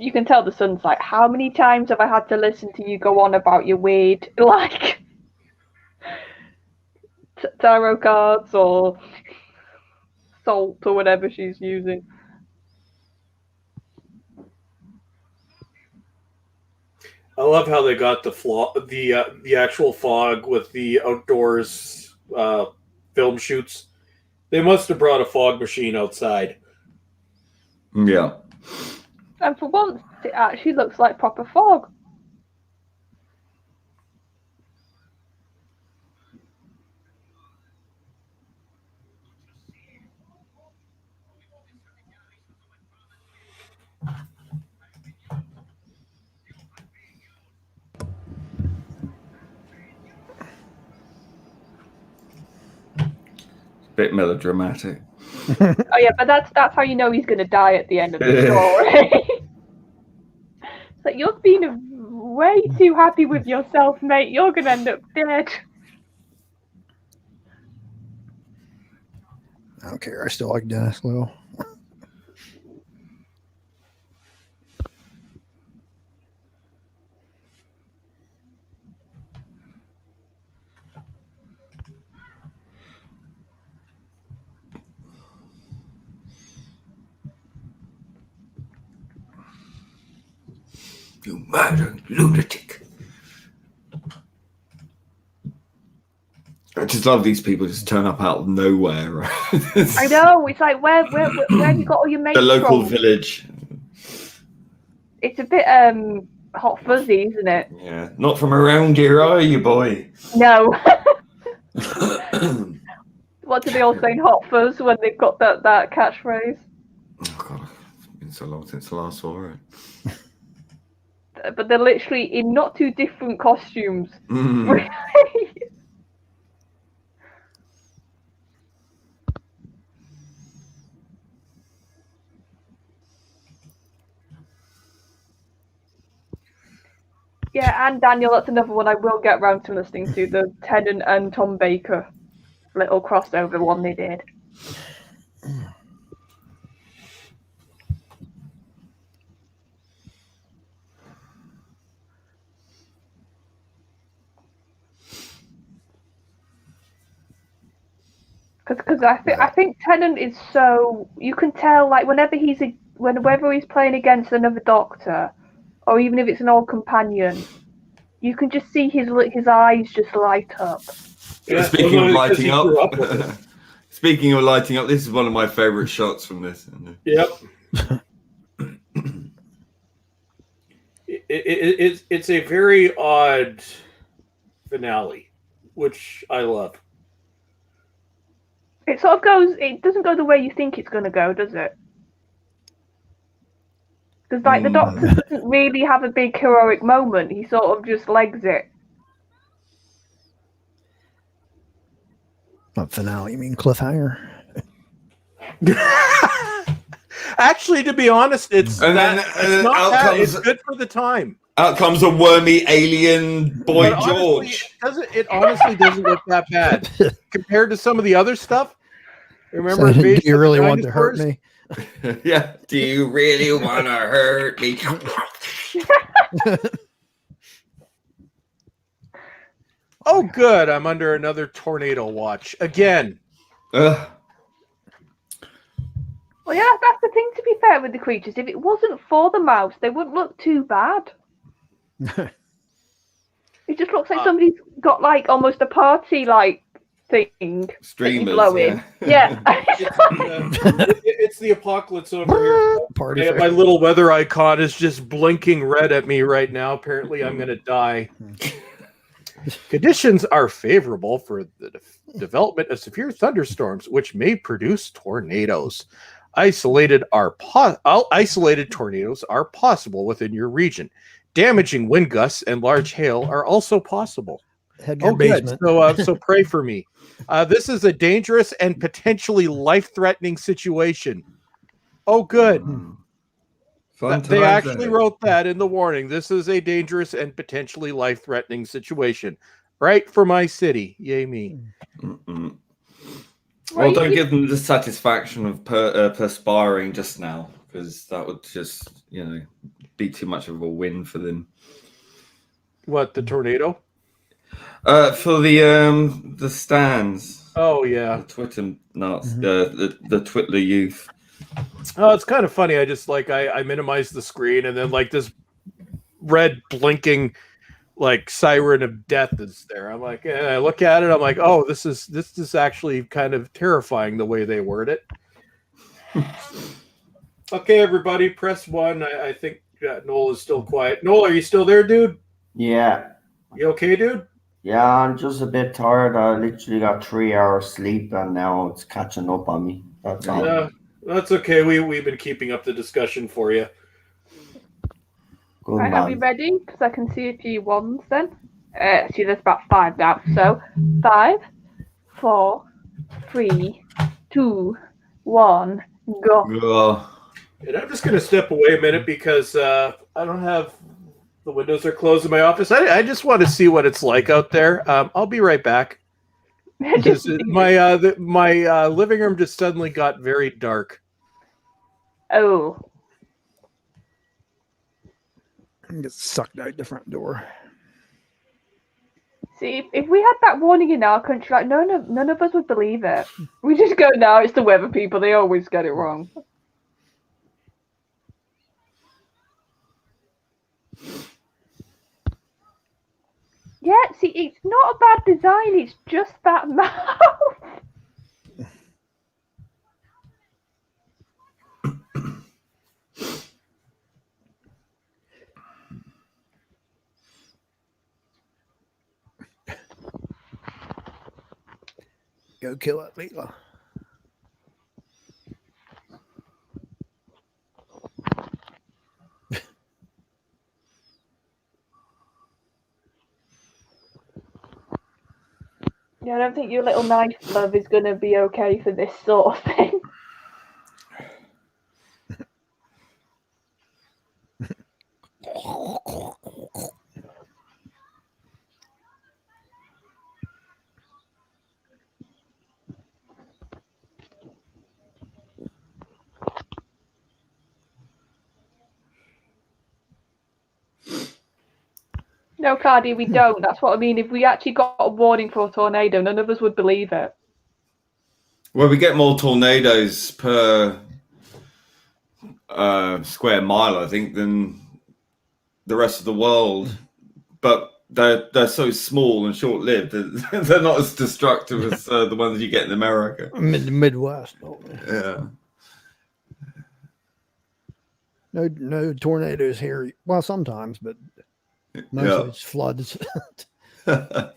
You can tell the son's like, how many times have I had to listen to you go on about your weird, like, tarot cards or salt or whatever she's using. I love how they got the actual fog with the outdoors film shoots. They must have brought a fog machine outside. Yeah. And for once, it actually looks like proper fog. Bit melodramatic. Oh yeah, but that's how you know he's going to die at the end of the story. It's like, you're being way too happy with yourself, mate. You're going to end up dead. I don't care. I still like Dennis Little. You murdering lunatic. I just love these people just turn up out of nowhere. Right? I know. It's like, where have you got all your mates the local from? village. It's a bit hot fuzzy, isn't it? Yeah. Not from around here, are you, boy? No. What do they all say in Hot Fuzz when they've got that catchphrase? Oh, God. It's been so long since the last saw it. but they're literally in not too different costumes. Mm. Yeah, and Daniel, that's another one I will get round to listening to, the Tennant and Tom Baker little crossover one they did. Because I think Tennant is so, you can tell, like, whenever he's playing against another Doctor, or even if it's an old companion, you can just see his eyes just light up. Yeah, Speaking of lighting up, this is one of my favorite shots from this. Yep. It's a very odd finale, which I love. It sort of goes, it doesn't go the way you think it's going to go, does it? Because, like, the Doctor doesn't really have a big heroic moment. He sort of just legs it. Not finale, you mean cliffhanger? Actually, to be honest, it's and not bad. It's good for the time. Out comes a wormy alien boy George. It honestly doesn't look that bad compared to some of the other stuff. Remember, so, do you really want to hurt me? Yeah. Do you really want to hurt me? Oh, good. I'm under another tornado watch again. Well, yeah, that's the thing, to be fair, with the creatures. If it wasn't for the mouse, they wouldn't look too bad. It just looks like somebody's got, like, almost a party, like, thing. Streamers, blowing. Yeah. It's the apocalypse over here. Party my little weather icon is just blinking red at me right now. Apparently, I'm going to die. Conditions are favorable for the development of severe thunderstorms, which may produce tornadoes. Isolated tornadoes are possible within your region. Damaging wind gusts and large hail are also possible. Good. So pray for me. This is a dangerous and potentially life-threatening situation. Oh, good. They actually wrote that in the warning. This is a dangerous and potentially life-threatening situation. Right for my city. Yay me. Well, don't give them the satisfaction of perspiring just now, because that would just, be too much of a win for them. What, the tornado? For the stands. Oh yeah, the Twitter nuts, the Twitter youth. Oh, it's kind of funny. I just I minimize the screen, and then like this red blinking like siren of death is there. I'm like, and I look at it. I'm like, oh, this is actually kind of terrifying the way they word it. Okay, everybody, press 1. I think Noel is still quiet. Noel, are you still there, dude? Yeah. You okay, dude? Yeah, I'm just a bit tired. I literally got 3 hours sleep, and now it's catching up on me. That's all. That's okay. We've been keeping up the discussion for you. Good right, man. are we ready? Because I can see a few ones then. See, there's about 5 now. So 5, 4, 3, 2, 1, go. And I'm just going to step away a minute because I don't have the windows are closed in my office. I just want to see what it's like out there. I'll be right back. My living room just suddenly got very dark. Oh. Get sucked out the front door. See, if we had that warning in our country, like none of us would believe it. We just go, no, it's the weather people. They always get it wrong. Yeah, see, it's not a bad design. It's just that mouth. Go kill it, Leela. Yeah, I don't think your little knife glove is going to be okay for this sort of thing. No, Cardi, we don't. That's what I mean. If we actually got a warning for a tornado, none of us would believe it. Well, we get more tornadoes per square mile, I think, than the rest of the world. But they're so small and short-lived that they're not as destructive as the ones you get in America. Midwest. Yeah. No tornadoes here. Well, sometimes, but mostly it's floods. But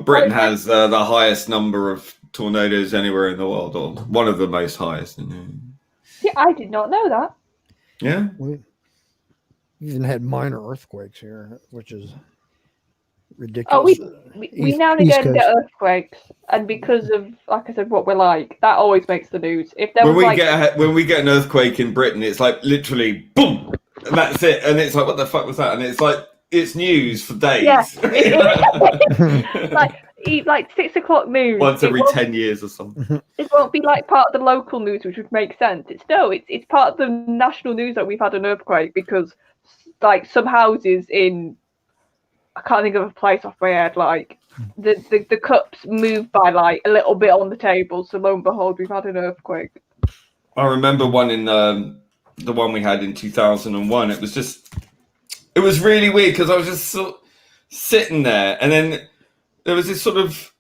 Britain has the highest number of tornadoes anywhere in the world, or one of the most highest. Yeah, I did not know that. Yeah. We even had minor earthquakes here, which is ridiculous. Oh, we now and again get earthquakes, and because of, like I said, what we're like, that always makes the news. If there when we get an earthquake in Britain, it's like literally boom, and that's it. And it's like, what the fuck was that? And it's like, it's news for days. Yeah. like 6 o'clock news. Once every 10 years or something. It won't be like part of the local news, which would make sense. It's part of the national news that we've had an earthquake, because like some houses in, I can't think of a place off my head, like the cups moved by like a little bit on the table. So lo and behold, we've had an earthquake. I remember one in the one we had in 2001. It was really weird because I was just sort of sitting there, and then there was this sort of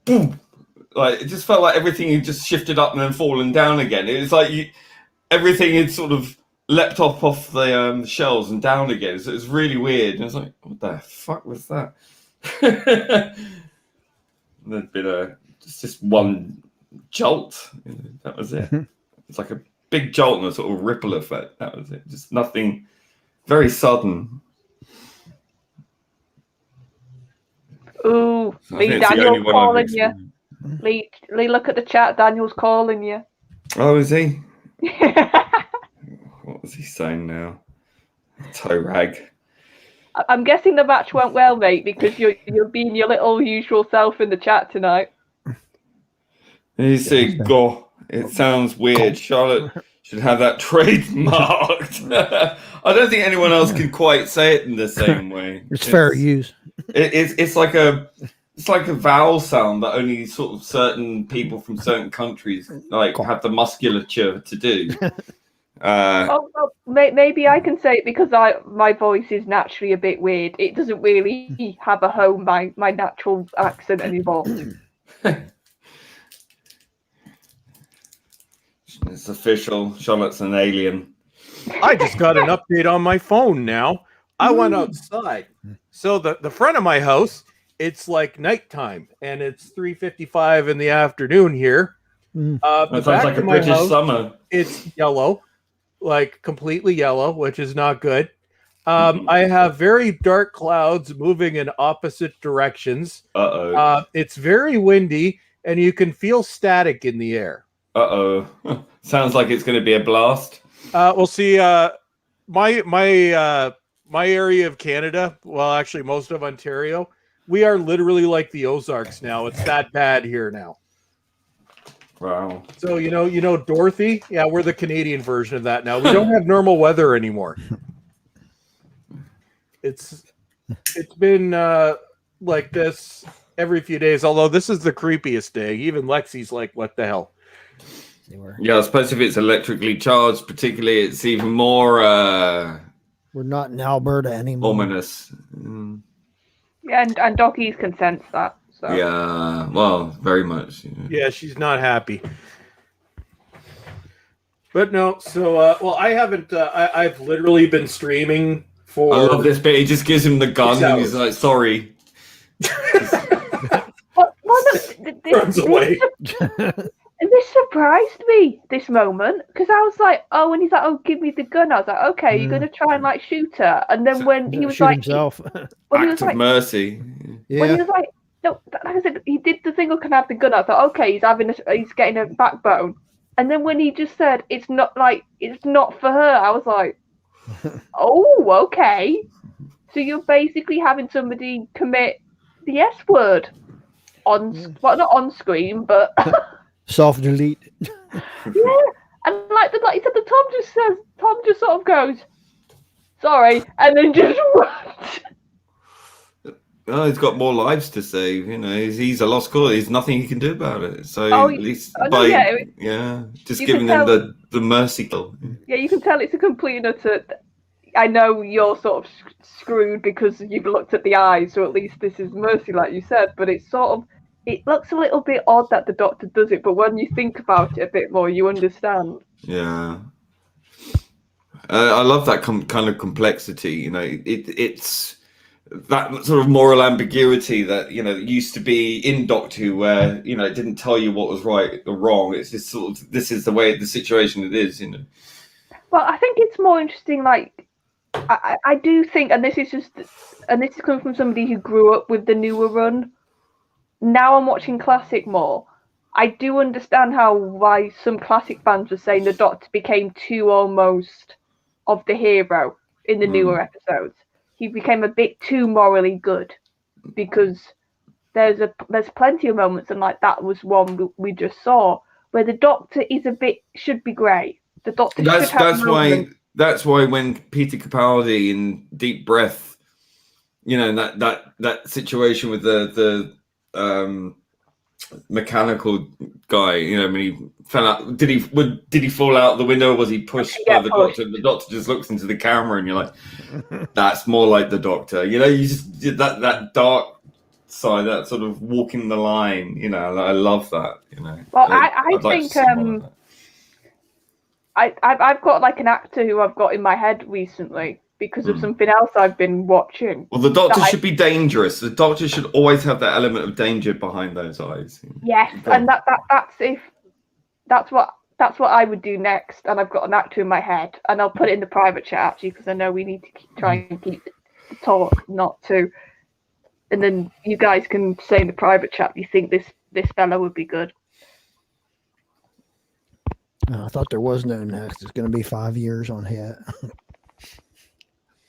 boom, like it just felt like everything had just shifted up and then fallen down again. It was like everything had sort of leapt off the shelves and down again. So it was really weird. And I was like, what the fuck was that? There'd been just one jolt. That was it. It's like a big jolt and a sort of ripple effect. That was it. Just nothing. Very sudden. Ooh, Lee, Daniel's calling you. Lee, look at the chat. Daniel's calling you. Oh, is he? What was he saying now? Toe rag. I'm guessing the match went well, mate, because you're being your little usual self in the chat tonight. You see, go. It sounds weird. Charlotte should have that trademarked. I don't think anyone else can quite say it in the same way. It's fair use. It's like a vowel sound that only sort of certain people from certain countries like have the musculature to do. Maybe I can say it because my voice is naturally a bit weird. It doesn't really have a home, my natural accent anymore. It's official. Charlotte's an alien. I just got an update on my phone now. I went outside. So the front of my house, it's like nighttime, and it's 3:55 in the afternoon here. That sounds like a British summer. It's yellow, like completely yellow, which is not good. I have very dark clouds moving in opposite directions. It's very windy, and you can feel static in the air. Sounds like it's going to be a blast. We'll see. My area of Canada, well, actually most of Ontario, we are literally like the Ozarks now. It's that bad here now. Wow. So you know Dorothy? Yeah, we're the Canadian version of that now. We don't have normal weather anymore. It's been like this every few days, although this is the creepiest day. Even Lexi's like, what the hell? Yeah, I suppose if it's electrically charged, particularly, it's even more we're not in Alberta anymore. Ominous. Yeah, and doggies can sense that. So. Yeah, well, very much. Yeah, she's not happy. But no, so well, I haven't. I've literally been streaming for. I love this bit. He just gives him the gun, and he's like, "Sorry." Runs away. And this surprised me, this moment, because I was like, oh, and he's like, oh, give me the gun. I was like, okay, you're going to try and like shoot her. And then when he was like, himself. when he was Act of like, mercy. When he was like, No, like I said, he did the thing who can have the gun. I thought, okay, he's getting a backbone. And then when he just said it's not for her, I was like, oh, okay. So you're basically having somebody commit the S word not on screen, but Soft delete. yeah. And like you said, Tom just sort of goes, sorry, and then just runs. Oh, he's got more lives to save. He's a lost cause. There's nothing he can do about it. So at least just giving them the mercy kill. Yeah, you can tell it's a complete and utter. I know you're sort of screwed because you've looked at the eyes, so at least this is mercy, like you said. But it looks a little bit odd that the Doctor does it, but when you think about it a bit more, you understand. Yeah. I love that kind of complexity. It's that sort of moral ambiguity that used to be in Doctor Who, where it didn't tell you what was right or wrong. It's just sort of, this is the way the situation it is. Well, I think it's more interesting. Like I do think, and this is coming from somebody who grew up with the newer run. Now I'm watching Classic more. I do understand why some Classic fans were saying the Doctor became too almost of the hero in the newer episodes. He became a bit too morally good, because there's plenty of moments, and like that was one we just saw, where the Doctor should be grey. The Doctor should have that's why when Peter Capaldi in Deep Breath, that situation with the mechanical guy, when he fell out, did he fall out the window, or was he pushed by the Doctor? The Doctor just looks into the camera and you're like, that's more like the Doctor. You just did that dark side, that sort of walking the line. I love that. Well, I think I've got like an actor who I've got in my head recently because of something else I've been watching. Well, the Doctor should be dangerous. The Doctor should always have that element of danger behind those eyes. Yes, and that's what I would do next. And I've got an actor in my head, and I'll put it in the private chat actually, because I know we need to try and keep the talk not to. And then you guys can say in the private chat you think this fella would be good. I thought there was no next. It's going to be 5 years on hit.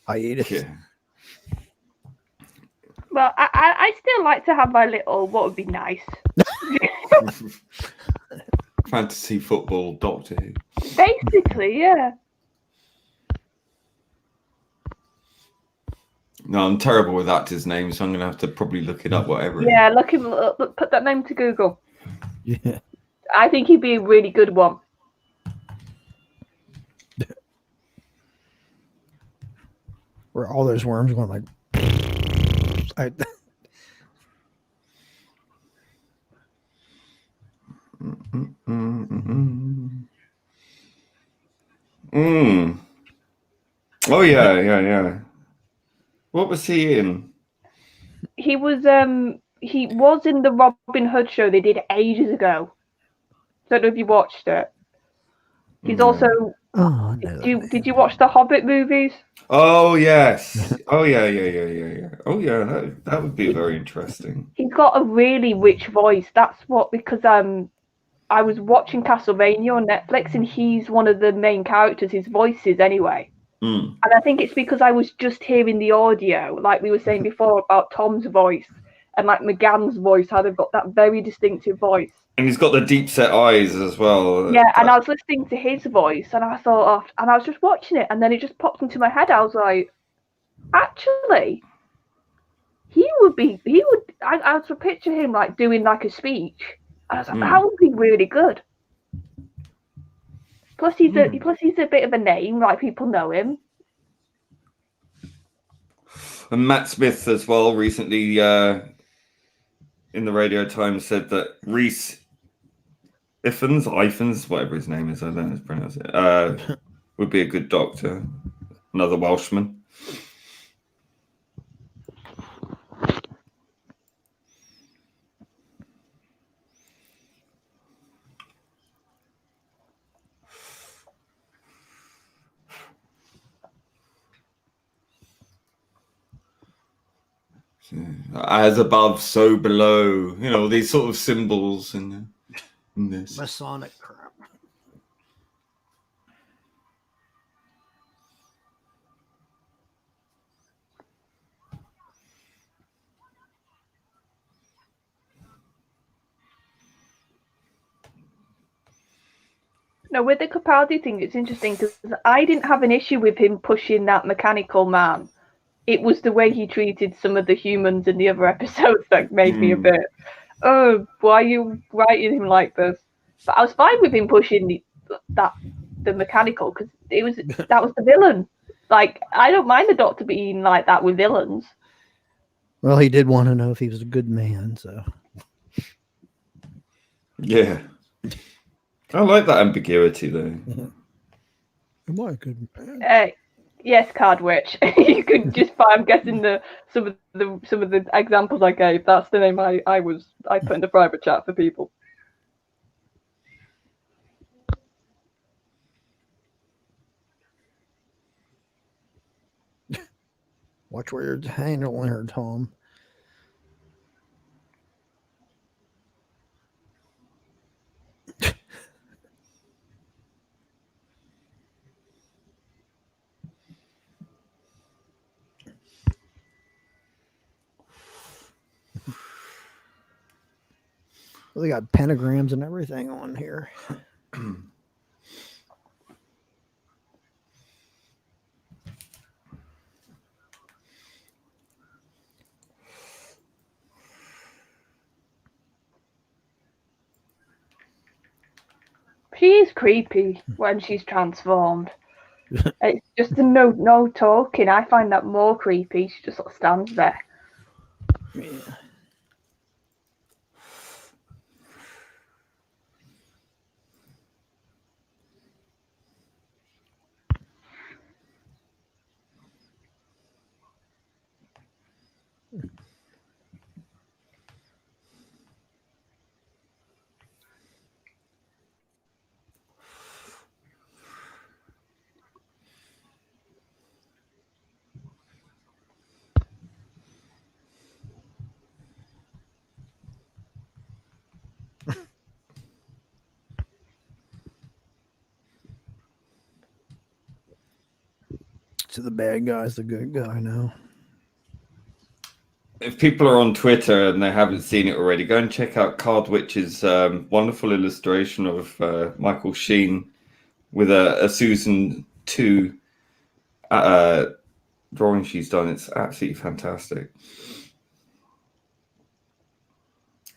Hiatus. Yeah. Well, I still like to have my little. What would be nice? Fantasy football Doctor Who. Basically, yeah. No, I'm terrible with actors' names, so I'm going to have to probably look it up. Whatever. Yeah, put that name to Google. Yeah. I think he'd be a really good one. Where all those worms going like. Oh yeah. What was he in? He was in the Robin Hood show they did ages ago. Don't know if you watched it. He's also. Oh, no. Did you watch the Hobbit movies? Oh yes. Oh yeah. Oh yeah. That would be very interesting. He's got a really rich voice. That's because I was watching Castlevania on Netflix, and he's one of the main characters. His voice is anyway. And I think it's because I was just hearing the audio, like we were saying before about Tom's voice and like McGann's voice, how they've got that very distinctive voice. And he's got the deep set eyes as well. Yeah, and I was listening to his voice, and I thought, and I was just watching it, and then it just popped into my head. I was like, actually, I was to picture him like doing like a speech. And I was like, that would be really good. Plus he's a bit of a name, like people know him. And Matt Smith as well recently in the Radio Times said that Rhys Ifans, whatever his name is, I don't know how to pronounce it, would be a good Doctor. Another Welshman. As above, so below. You know, these sort of symbols in this. Masonic crap. No, with the Capaldi thing, it's interesting because I didn't have an issue with him pushing that mechanical man. It was the way he treated some of the humans in the other episodes that made me a bit, oh, why are you writing him like this? But I was fine with him pushing the mechanical because that was the villain. Like, I don't mind the Doctor being like that with villains. Well, he did want to know if he was a good man, so. Yeah. I like that ambiguity, though. Am I a good man? Yes, Card Witch. You could just. I'm guessing some of the examples I gave. That's the name I put in the private chat for people. Watch where you're handling her, Tom. Well, they got pentagrams and everything on here. She is creepy when she's transformed. It's just the no talking. I find that more creepy. She just sort of stands there. Yeah. So the bad guy's the good guy now. If people are on Twitter and they haven't seen it already, go and check out Card Witch's wonderful illustration of Michael Sheen with a Susan 2 drawing she's done. It's absolutely fantastic.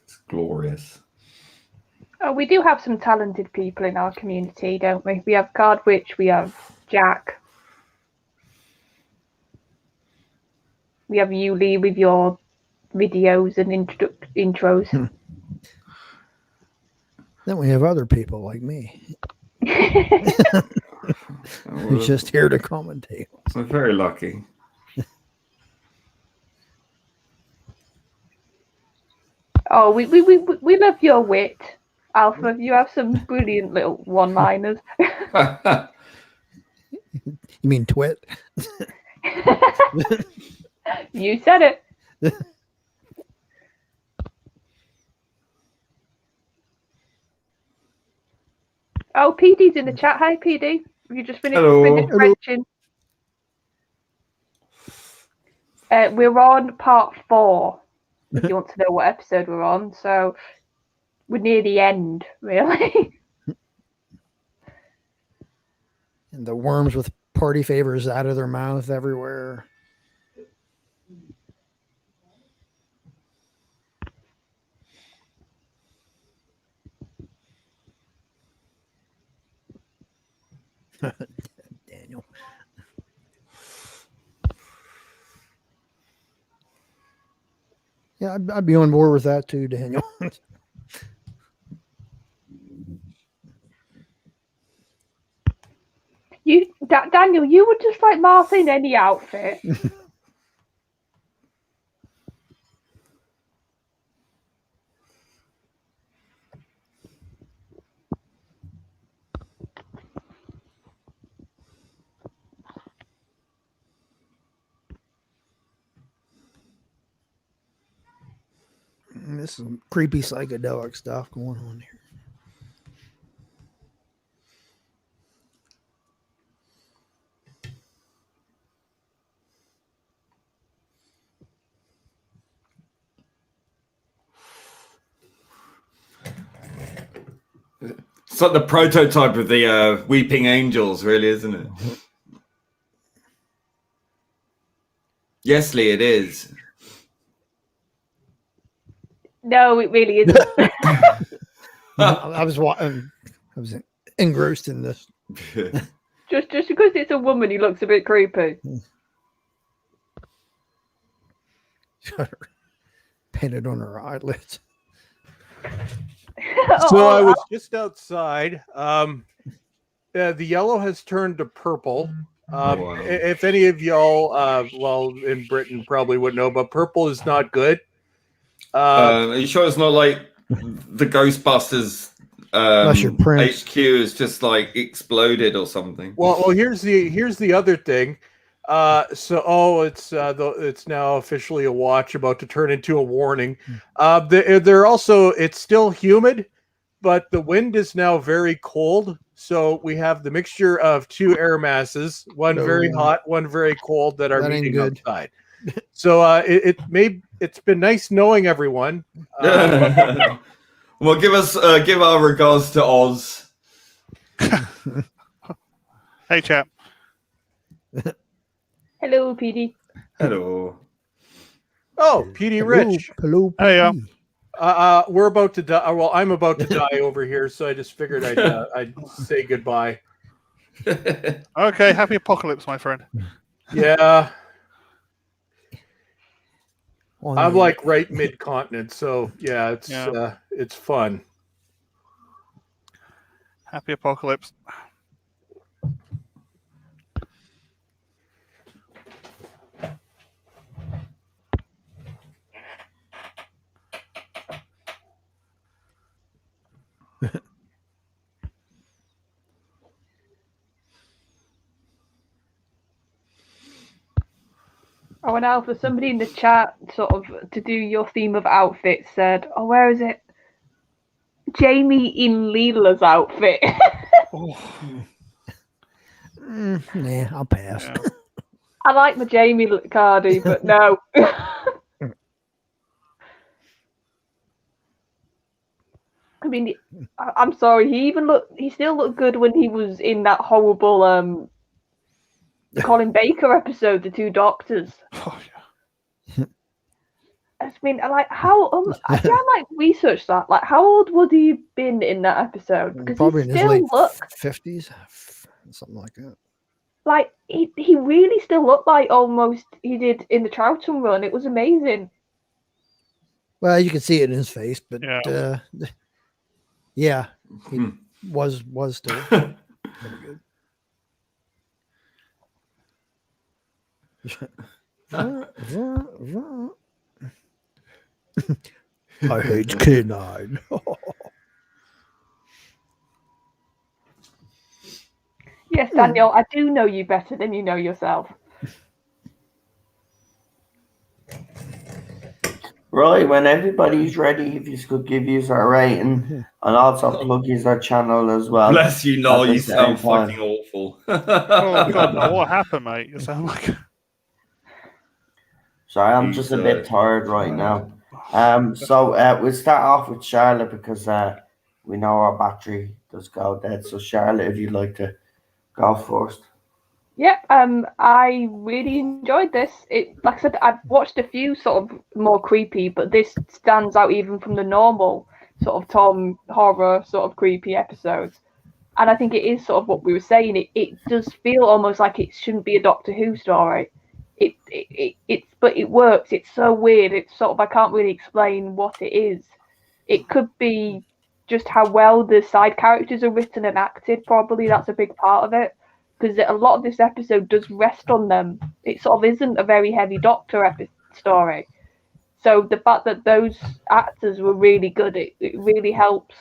It's glorious. Oh, we do have some talented people in our community, don't we? We have Card Witch, we have Jack. We have you, Lee, with your videos and intros. Then we have other people like me. Who's just here to commentate. We're very lucky. Oh, we love your wit, Alpha. You have some brilliant little one-liners. You mean twit? You said it. Oh, PD's in the chat. Hi, PD. You just finished mentioning. We're on part 4. If you want to know what episode we're on, so we're near the end, really. And the worms with party favors out of their mouth everywhere. Daniel. Yeah, I'd be on board with that too, Daniel. Daniel, you would just like Martha in any outfit. this is some creepy psychedelic stuff going on here. It's like the prototype of the Weeping Angels, really, isn't it? Yes, Lee, it is. No, it really isn't. I was engrossed in this. just because it's a woman, he looks a bit creepy. Painted on her eyelids. So I was just outside. The yellow has turned to purple. Wow. If any of y'all, well, in Britain probably would know, but purple is not good. Are you sure it's not like the Ghostbusters HQ is just like exploded or something? Well, here's the other thing. It's now officially a watch about to turn into a warning. They're also, it's still humid, but the wind is now very cold. So we have the mixture of two air masses, one very hot, one very cold, that are meeting outside. So it's been nice knowing everyone. Well, give our regards to Oz. Hey, chap. Hello, PD. Hello. Oh, PD Rich. Hello. Hey, we're about to die. Well, I'm about to die over here, so I just figured I'd say goodbye. okay, happy apocalypse, my friend. Yeah. I'm like right mid-continent, so yeah, it's fun. Happy apocalypse. Oh, and Alpha, somebody in the chat, sort of, to do your theme of outfits, said, "Oh, where is it? Jamie in Leela's outfit." Nah, I'll pass. Yeah. I like my Jamie Cardi, but no. I mean, I'm sorry. He still looked good when he was in that horrible Colin Baker episode, The Two Doctors. Oh, yeah. I mean, like, how I researched that. Like, how old would he have been in that episode? Because Probably he in his still late looked 50s, something like that. like he really still looked like almost he did in the Troughton run. It was amazing. Well, you can see it in his face, but yeah, he was still pretty good. I hate canine. Yes, Daniel, I do know you better than you know yourself. Right, when everybody's ready, if you could give us our rating and also plug our channel as well. Bless you, Noel. You sound fucking awful. Oh God, no! What happened, mate? You sound like. Sorry, I'm just a bit tired right now. So we'll start off with Charlotte because we know our battery does go dead. So Charlotte, if you'd like to go first. Yeah, I really enjoyed this. Like I said, I've watched a few sort of more creepy, but this stands out even from the normal sort of Tom horror sort of creepy episodes. And I think it is sort of what we were saying. It does feel almost like it shouldn't be a Doctor Who story. But it works. It's so weird. It's sort of, I can't really explain what it is. It could be just how well the side characters are written and acted. Probably that's a big part of it. Because a lot of this episode does rest on them. It sort of isn't a very heavy Doctor story. So the fact that those actors were really good, it really helps.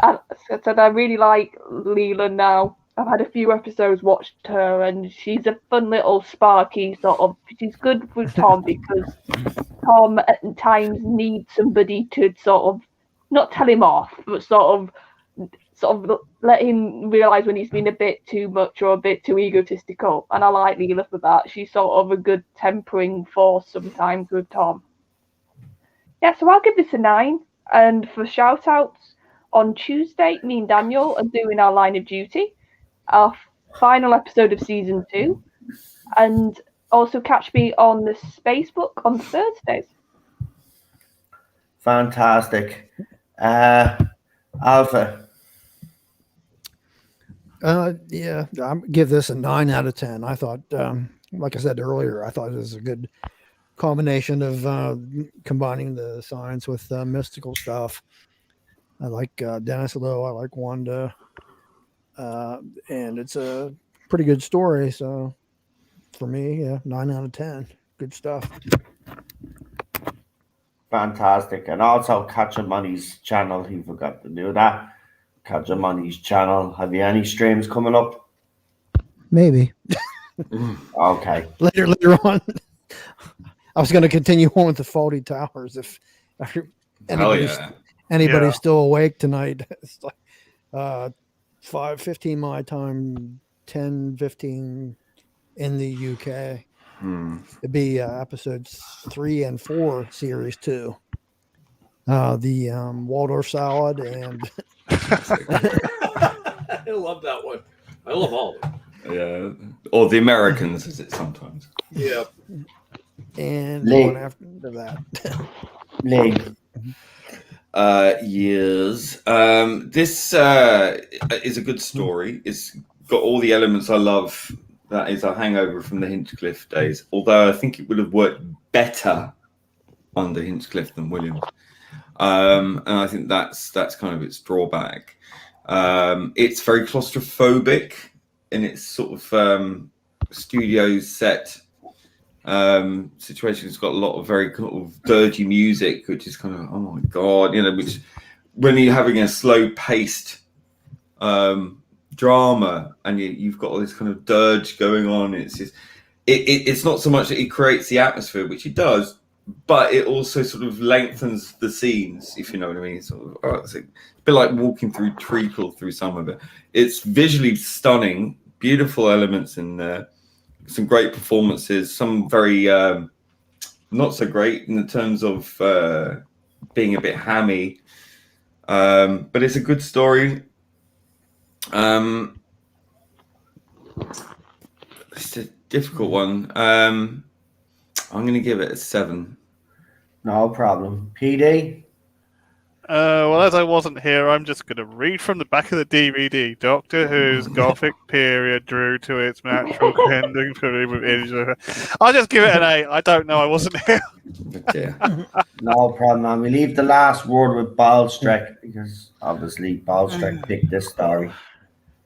As I said, I really like Leland now. I've had a few episodes watched her, and she's a fun little sparky sort of. She's good with Tom because Tom at times needs somebody to sort of not tell him off, but sort of let him realise when he's been a bit too much or a bit too egotistical. And I like Leela for that. She's sort of a good tempering force sometimes with Tom. Yeah, so I'll give this a 9. And for shout outs, on Tuesday, me and Daniel are doing our Line of Duty, our final episode of season 2. And also catch me on the Spacebook on Thursdays. Fantastic. Alpha. Yeah, I'll give this a 9 out of 10. I thought, like I said earlier, I thought it was a good combination of combining the science with mystical stuff. I like Dennis Lowe. I like Wanda. And it's a pretty good story. So for me, yeah, 9 out of 10. Good stuff. Fantastic. And also catch him on his channel. He forgot to do that. Catch him on his channel. Have you any streams coming up? Maybe. Okay. Later on. I was going to continue on with the Faulty Towers if anybody's still awake tonight. It's like 5:15 my time, 10:15 in the UK. It'd be episodes 3 and 4, series 2. The Waldorf salad and I love that one. I love all of them. Yeah, or the Americans, is it sometimes? Yeah. And Lee. one after that. Lee. Years. This is a good story. It's got all the elements I love. That is a hangover from the Hinchcliffe days. Although I think it would have worked better under Hinchcliffe than Williams. And I think that's kind of its drawback. It's very claustrophobic in its sort of studio set situation. It's got a lot of very kind of dirty music, which is kind of, oh my God, which when you're having a slow paced drama and you've got all this kind of dirge going on, it's not so much that it creates the atmosphere, which it does, but it also sort of lengthens the scenes, if you know what I mean. It's a bit like walking through treacle through some of it. It's visually stunning, beautiful elements in there, some great performances, some very not so great in the terms of being a bit hammy, but it's a good story. It's a difficult one. I'm going to give it a 7. No problem. PD? Well, as I wasn't here, I'm just going to read from the back of the DVD. Doctor Who's Gothic period drew to its natural ending. I'll just give it an 8. I don't know. I wasn't here. Yeah. No problem, man. We leave the last word with Ballstreck because obviously Ballstreck picked this story.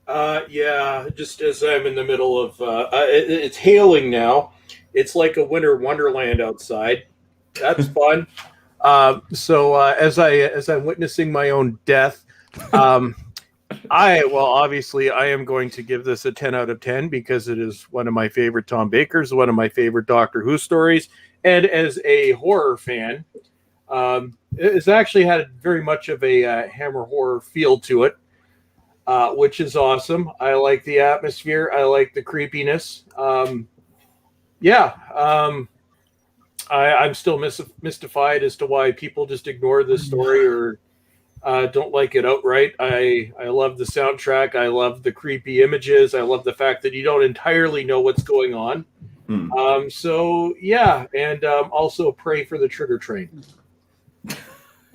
Yeah, just as I'm in the middle of it's hailing now. It's like a winter wonderland outside. That's fun. So as I'm witnessing my own death, obviously I am going to give this a 10 out of 10 because it is one of my favorite Tom Bakers, one of my favorite Doctor Who stories, and as a horror fan, it's actually had very much of a Hammer horror feel to it, which is awesome. I like the atmosphere. I like the creepiness. I'm still mystified as to why people just ignore this story or don't like it outright. I love the soundtrack. I love the creepy images. I love the fact that you don't entirely know what's going on. Also pray for the trigger train.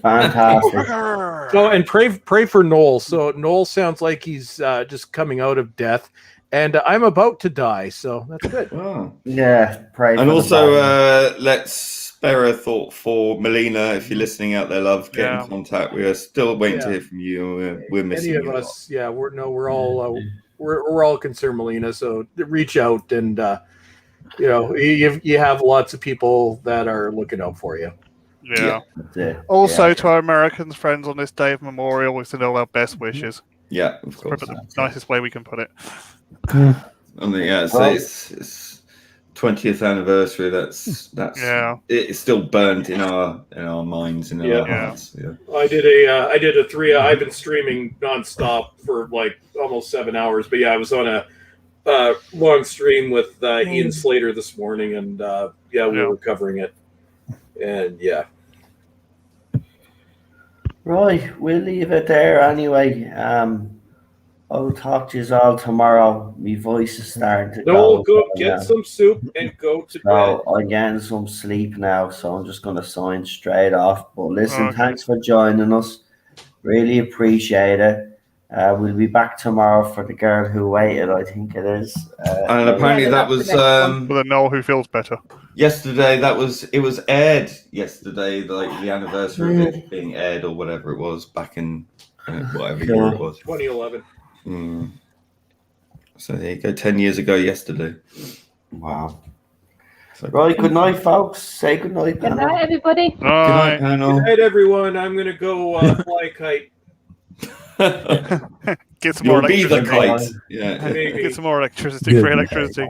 Fantastic. And pray for Noel. So Noel sounds like he's just coming out of death. And I'm about to die, so that's good. Oh. Yeah, pray. And also, let's spare a thought for Melina. If you're listening out there, love, get in contact. We are still waiting to hear from you. We're missing you. Any of us, we're all concerned, Melina. So reach out, and you have lots of people that are looking out for you. Yeah. Also, to our American friends on this day of memorial, we send all our best wishes. Yeah, of course. Probably the nicest way we can put it. I mean, yeah, so it's 20th anniversary. That's it's still burnt in our minds, in our hearts. Yeah. I did a 3. I've been streaming nonstop for like almost 7 hours, but yeah, I was on a long stream with Ian Slater this morning, and we were covering it, and yeah. Right, we'll leave it there anyway. I'll talk to you all tomorrow. My voice is starting to go get some soup and go to bed. I'm getting some sleep now, so I'm just going to sign straight off. But listen, thanks for joining us. Really appreciate it. We'll be back tomorrow for the girl who waited, I think it is. And apparently that was with a Noel who feels better. Yesterday, it was aired yesterday, like the anniversary of it being aired or whatever it was back in whatever year it was. 2011. So there you go, 10 years ago yesterday. Wow. Right, good night, folks. Say good night, Good night, everybody. Good night, panel. Good night, everyone. I'm going to go fly a kite. Get some more electricity. Be the kite. Yeah. Maybe. Get some more electricity, free electricity.